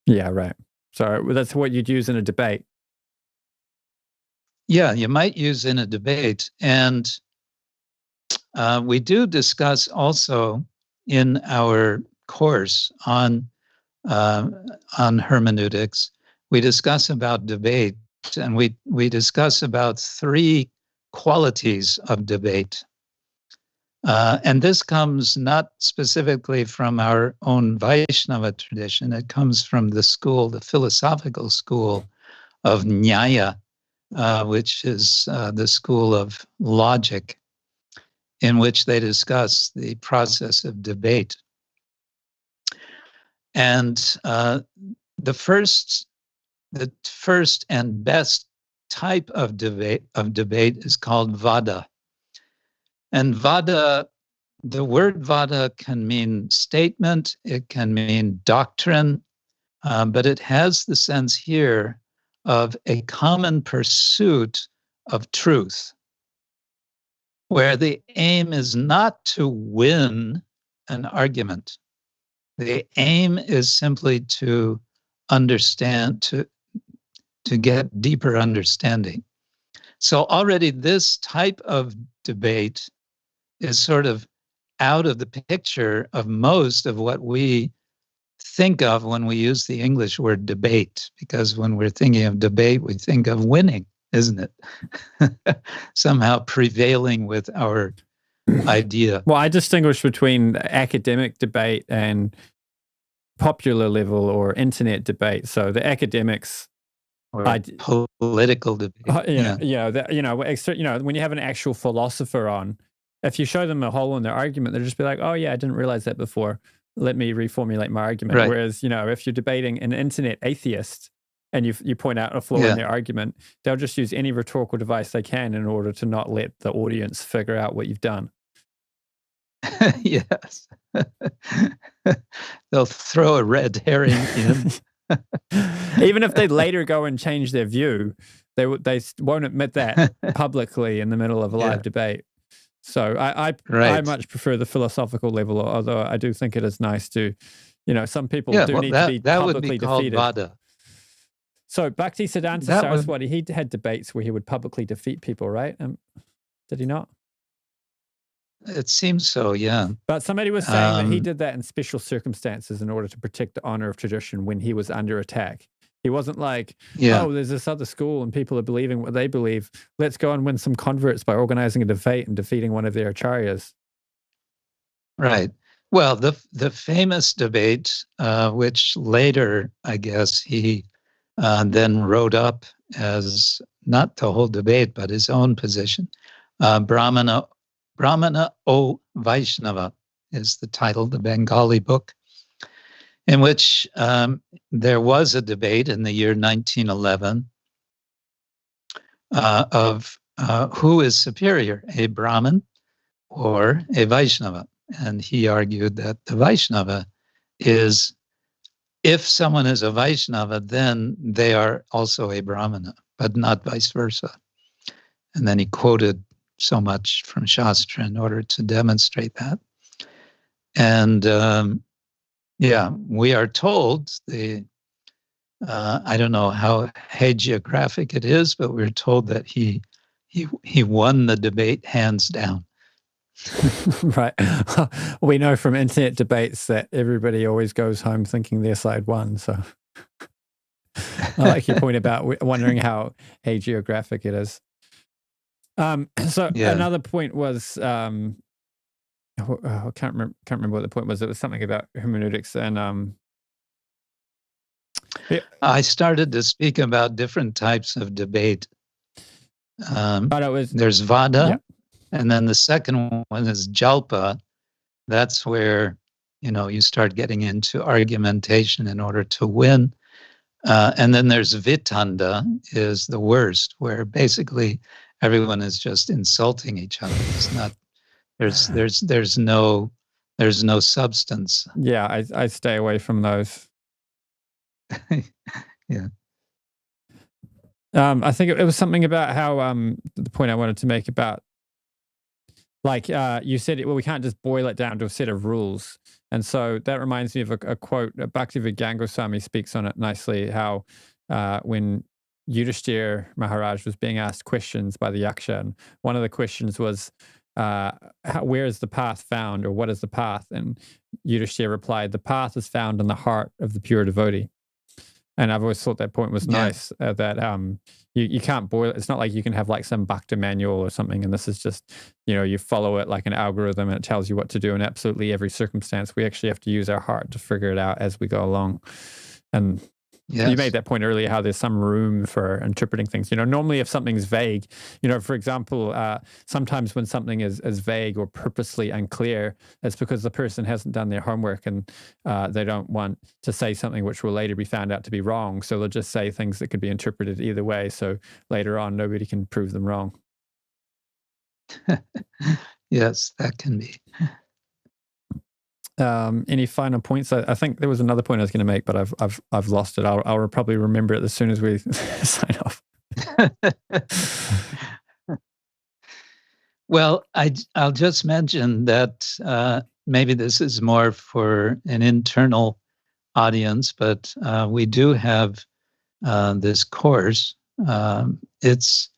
Yeah, right. So that's what you'd use in a debate. Yeah, you might use in a debate. And we do discuss also in our course on hermeneutics, we discuss about debate, and we discuss about 3 qualities of debate. And this comes not specifically from our own Vaishnava tradition. It comes from the philosophical school of Nyaya, which is the school of logic, in which they discuss the process of debate. And the first and best type of debate is called vada. And vada, the word vada can mean statement, it can mean doctrine, but it has the sense here of a common pursuit of truth, where the aim is not to win an argument. The aim is simply to understand, to get deeper understanding. So already this type of debate is sort of out of the picture of most of what we think of when we use the English word debate, because when we're thinking of debate, we think of winning, isn't it? Somehow prevailing with our idea. Well, I distinguish between academic debate and popular level or internet debate. So the academics, or political debate. When you have an actual philosopher on, if you show them a hole in their argument, they'll just be like, "Oh yeah, I didn't realize that before. Let me reformulate my argument." Right. Whereas, if you're debating an internet atheist and you point out a flaw in their argument, they'll just use any rhetorical device they can in order to not let the audience figure out what you've done. Yes. They'll throw a red herring in. Even if they later go and change their view, they won't admit that publicly in the middle of a live debate. So I much prefer the philosophical level, although I do think it is nice to, some people need to be publicly defeated. Vada. So Bhakti Siddhanta Saraswati, he had debates where he would publicly defeat people, right? Did he not? It seems so, yeah. But somebody was saying that he did that in special circumstances in order to protect the honor of tradition when he was under attack. He wasn't like, oh, there's this other school and people are believing what they believe. Let's go and win some converts by organizing a debate and defeating one of their acharyas. Right. Well, the famous debate, which later, I guess, he then wrote up as not the whole debate, but his own position, Brahmana O Vaishnava is the title, the Bengali book, in which there was a debate in the year 1911 of who is superior, a Brahmin or a Vaishnava. And he argued that the Vaishnava is, if someone is a Vaishnava, then they are also a Brahmana, but not vice versa. And then he quoted so much from Shastra in order to demonstrate that. And we are told I don't know how hagiographic it is, but we're told that he won the debate hands down. Right. We know from internet debates that everybody always goes home thinking their side won. So I like your point about wondering how hagiographic it is. So Yeah. another point was I can't remember what the point was. It was something about hermeneutics and I started to speak about different types of debate. but it was There's Vada, yeah. and then the second one is Jalpa. That's where, you start getting into argumentation in order to win. And then there's Vitanda, is the worst, where basically everyone is just insulting each other. It's not there's no substance. Yeah, I stay away from those. Yeah. I think it was something about how the point I wanted to make about, like, you said, well, we can't just boil it down to a set of rules. And so that reminds me of a quote. Bhaktivedanta Swami speaks on it nicely, how when Yudhishthira Maharaj was being asked questions by the Yaksha, and one of the questions was, where is the path found, or what is the path? And Yudhishthira replied, the path is found in the heart of the pure devotee. And I've always thought that point was nice, that you can't boil it. It's not like you can have like some bhakti manual or something, and this is just, you follow it like an algorithm and it tells you what to do in absolutely every circumstance. We actually have to use our heart to figure it out as we go along. And you made that point earlier, how there's some room for interpreting things. Normally if something's vague, for example, sometimes when something is vague or purposely unclear, it's because the person hasn't done their homework and they don't want to say something which will later be found out to be wrong. So they'll just say things that could be interpreted either way. So later on, nobody can prove them wrong. Yes, that can be. Any final points? I think there was another point I was going to make, but I've lost it. I'll probably remember it as soon as we sign off. Well, I'll just mention that maybe this is more for an internal audience, but we do have this course. It's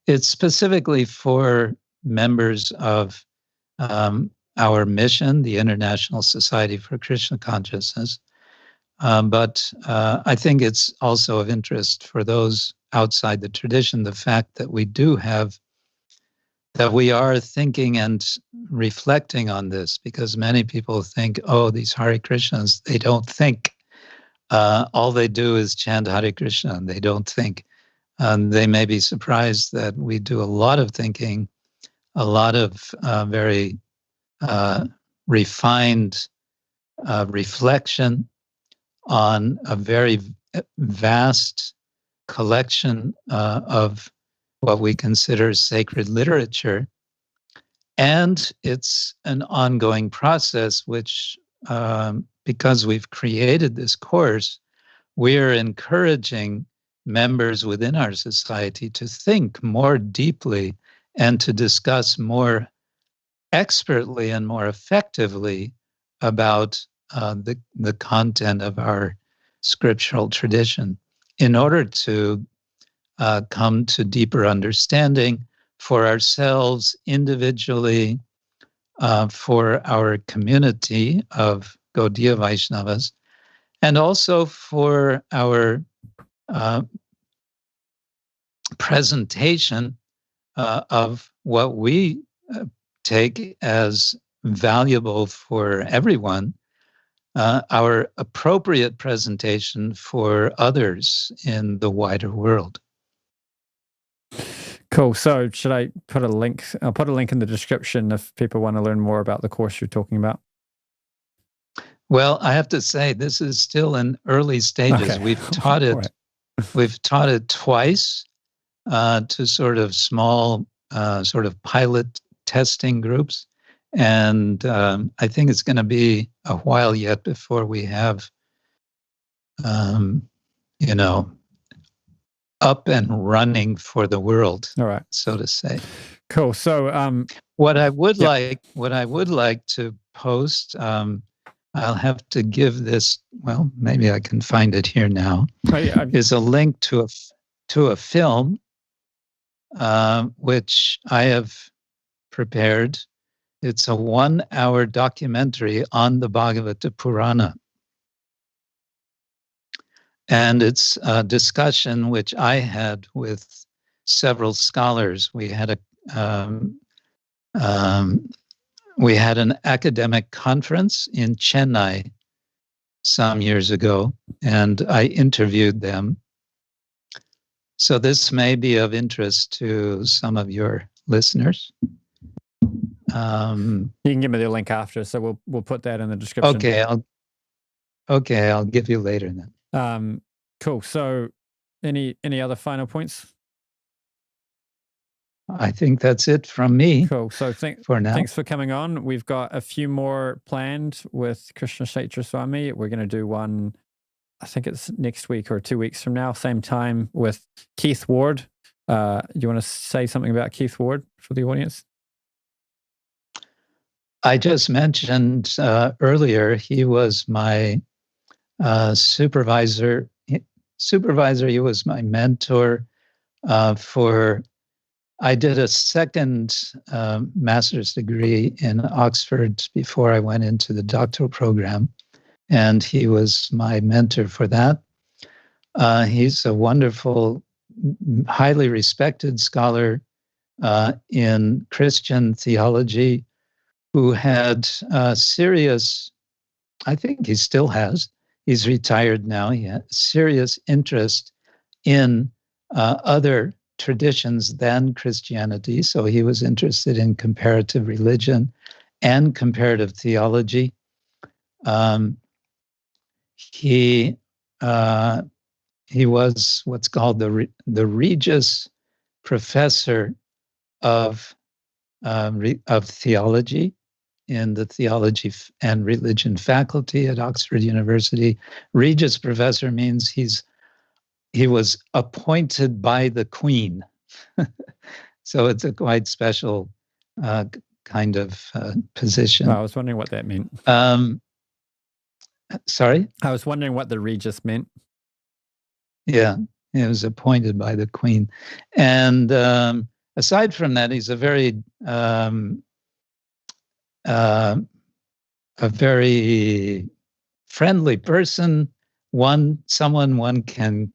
specifically for members of our mission, the International Society for Krishna Consciousness. But I think it's also of interest for those outside the tradition, the fact that we are thinking and reflecting on this, because many people think, oh, these Hare Krishnas, they don't think. All they do is chant Hare Krishna, and they don't think. And they may be surprised that we do a lot of thinking, a lot of very refined reflection on a very vast collection of what we consider sacred literature. And it's an ongoing process, which, because we've created this course, we're encouraging members within our society to think more deeply and to discuss more expertly and more effectively about the content of our scriptural tradition, in order to come to deeper understanding for ourselves individually, for our community of Gaudiya Vaishnavas, and also for our presentation of what we take as valuable for everyone, our appropriate presentation for others in the wider world. Cool. So should I put a link? I'll put a link in the description if people want to learn more about the course you're talking about. Well, I have to say, this is still in early stages. Okay. We've taught it. Right. We've taught it twice to sort of small, sort of pilot testing groups. And I think it's going to be a while yet before we have, up and running for the world. All right, so to say. Cool. So what I would like to post, I'll have to give this. Well, maybe I can find it here now. Is a link to a film which I have prepared. It's a 1-hour documentary on the Bhagavata Purana. And it's a discussion which I had with several scholars. We had um, we had an academic conference in Chennai some years ago, and I interviewed them. So this may be of interest to some of your listeners. You can give me the link after, so we'll put that in the description. Okay, I'll give you later then. Cool. So, any other final points? I think that's it from me. Cool. So for now. Thanks for coming on. We've got a few more planned with Krishna Kshetra Swami. We're going to do one, I think it's next week or 2 weeks from now, same time, with Keith Ward. You want to say something about Keith Ward for the audience? I just mentioned earlier, he was my supervisor. He was my mentor I did a second master's degree in Oxford before I went into the doctoral program, and he was my mentor for that. He's a wonderful, highly respected scholar in Christian theology who had serious, I think he still has, he's retired now, he had serious interest in other traditions than Christianity. So he was interested in comparative religion and comparative theology. He was what's called the Regius Professor of theology in the theology and religion faculty at Oxford University. Regius Professor means he was appointed by the Queen. So it's a quite special kind of position. I was wondering what that meant. Sorry? I was wondering what the Regis meant. Yeah, he was appointed by the Queen. And aside from that, he's a very friendly person, someone one can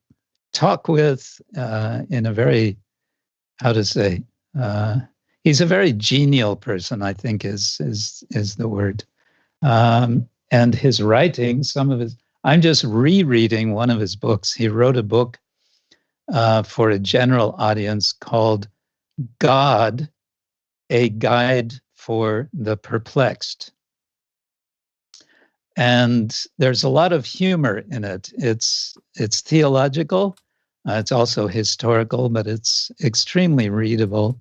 talk with in a very, he's a very genial person, I think is the word. And his writing, I'm just rereading one of his books. He wrote a book for a general audience called God, A Guide for the Perplexed. And there's a lot of humor in it. It's theological. It's also historical, but it's extremely readable.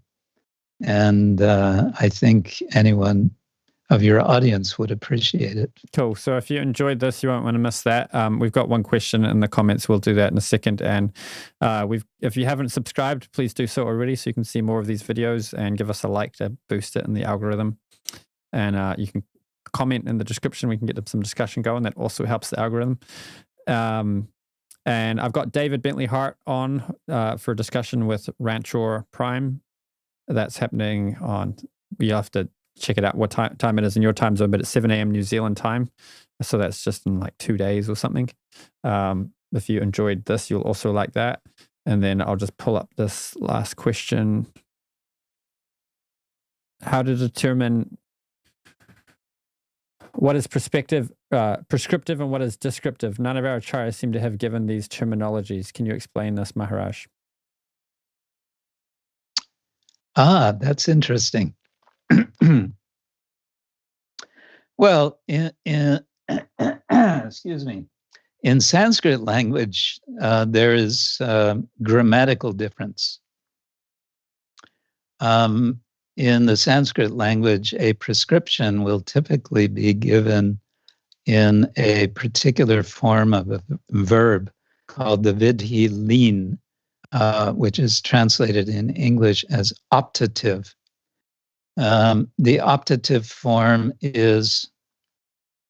And I think anyone of your audience would appreciate it. Cool. So if you enjoyed this, you won't want to miss that. We've got one question in the comments. We'll do that in a second. And if you haven't subscribed, please do so already so you can see more of these videos, and give us a like to boost it in the algorithm. And you can comment in the description. We can get some discussion going. That also helps the algorithm. And I've got David Bentley Hart on for a discussion with Ranchor Prime. That's happening on, you'll have to check it out what time it is in your time zone, but it's 7 a.m. New Zealand time. So that's just in like 2 days or something. If you enjoyed this, you'll also like that. And then I'll just pull up this last question. How to determine what is prescriptive and what is descriptive? None of our acharyas seem to have given these terminologies. Can you explain this, Maharaj? That's interesting. Well, in excuse me, in Sanskrit language, there is grammatical difference. In the Sanskrit language, a prescription will typically be given in a particular form of a verb called the vidhi lin, which is translated in English as optative. The optative form is,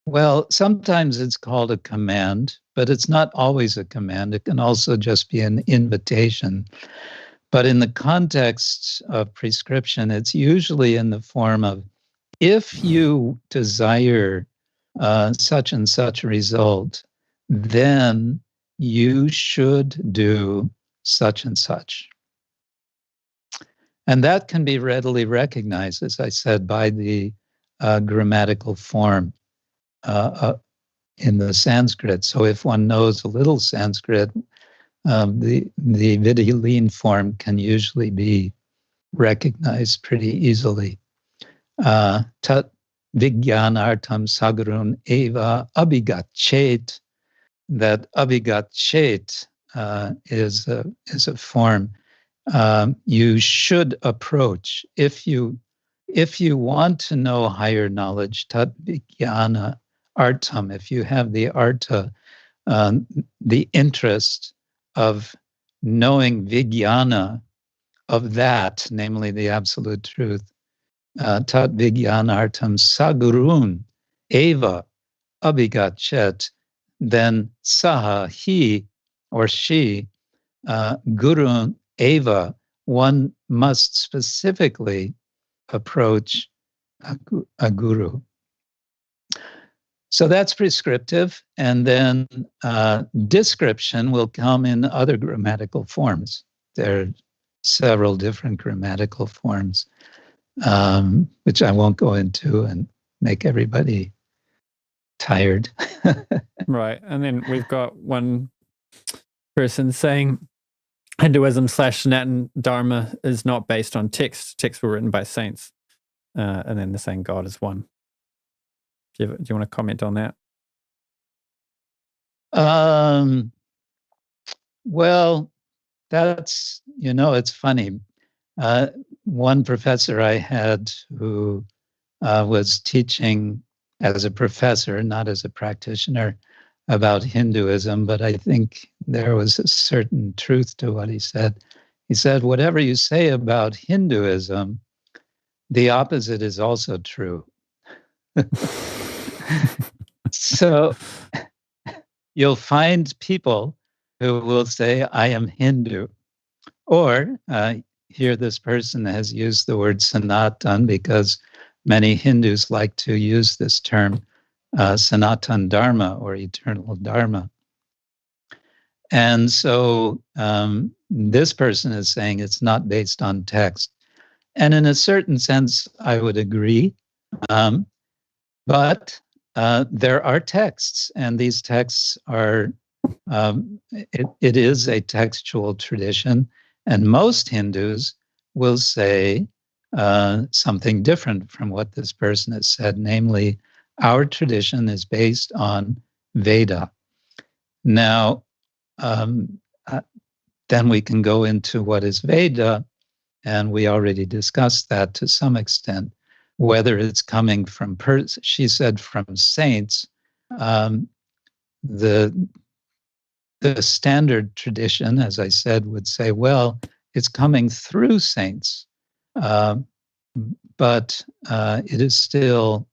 well, sometimes it's called a command, but it's not always a command. It can also just be an invitation. But in the context of prescription, it's usually in the form of, if you desire such and such a result, then you should do such and such. And that can be readily recognized, as I said, by the grammatical form in the Sanskrit. So if one knows a little Sanskrit, the Vidyaline form can usually be recognized pretty easily. Tat vigyanartam sagarun eva abhigachet. That abhigachet is a form you should approach if you want to know higher knowledge. Tat vigyana artam. If you have the arta, the interest of knowing vijnana of that, namely the absolute truth, tat vijnanartam sagurun eva abhigachet, then saha, he or she, gurun eva, one must specifically approach a guru. So that's prescriptive, and then description will come in other grammatical forms. There are several different grammatical forms, which I won't go into and make everybody tired. Right. And then we've got one person saying Hinduism / Sanatana Dharma is not based on text. Texts were written by saints. And then they're saying God is one. Do you want to comment on that? Well, that's, it's funny. One professor I had who was teaching as a professor, not as a practitioner, about Hinduism, but I think there was a certain truth to what he said. He said, whatever you say about Hinduism, the opposite is also true. So you'll find people who will say, I am Hindu. Or here this person has used the word Sanatan because many Hindus like to use this term, Sanatan Dharma or eternal Dharma. And so this person is saying it's not based on text. And in a certain sense, I would agree. But there are texts, and these texts are, it is a textual tradition. And most Hindus will say something different from what this person has said, namely, our tradition is based on Veda. Now, then we can go into what is Veda, and we already discussed that to some extent, whether it's coming from, she said, from saints. The standard tradition, as I said, would say, well, it's coming through saints, but it is still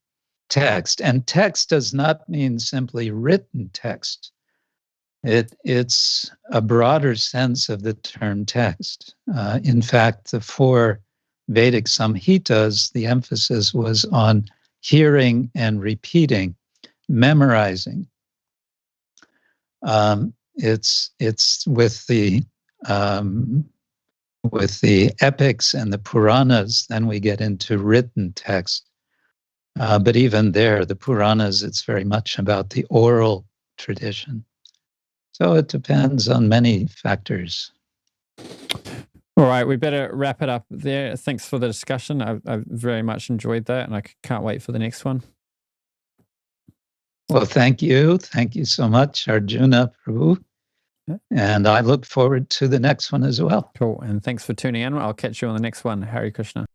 text. And text does not mean simply written text. It's a broader sense of the term text. In fact, the 4 Vedic Samhitas, the emphasis was on hearing and repeating, memorizing. It's with the epics and the Puranas, then we get into written text. But even there, the Puranas, it's very much about the oral tradition. So it depends on many factors. All right, we better wrap it up there. Thanks for the discussion. I very much enjoyed that, and I can't wait for the next one. Well, thank you. Thank you so much, Arjuna Prabhu. And I look forward to the next one as well. Cool. And thanks for tuning in. I'll catch you on the next one. Hare Krishna.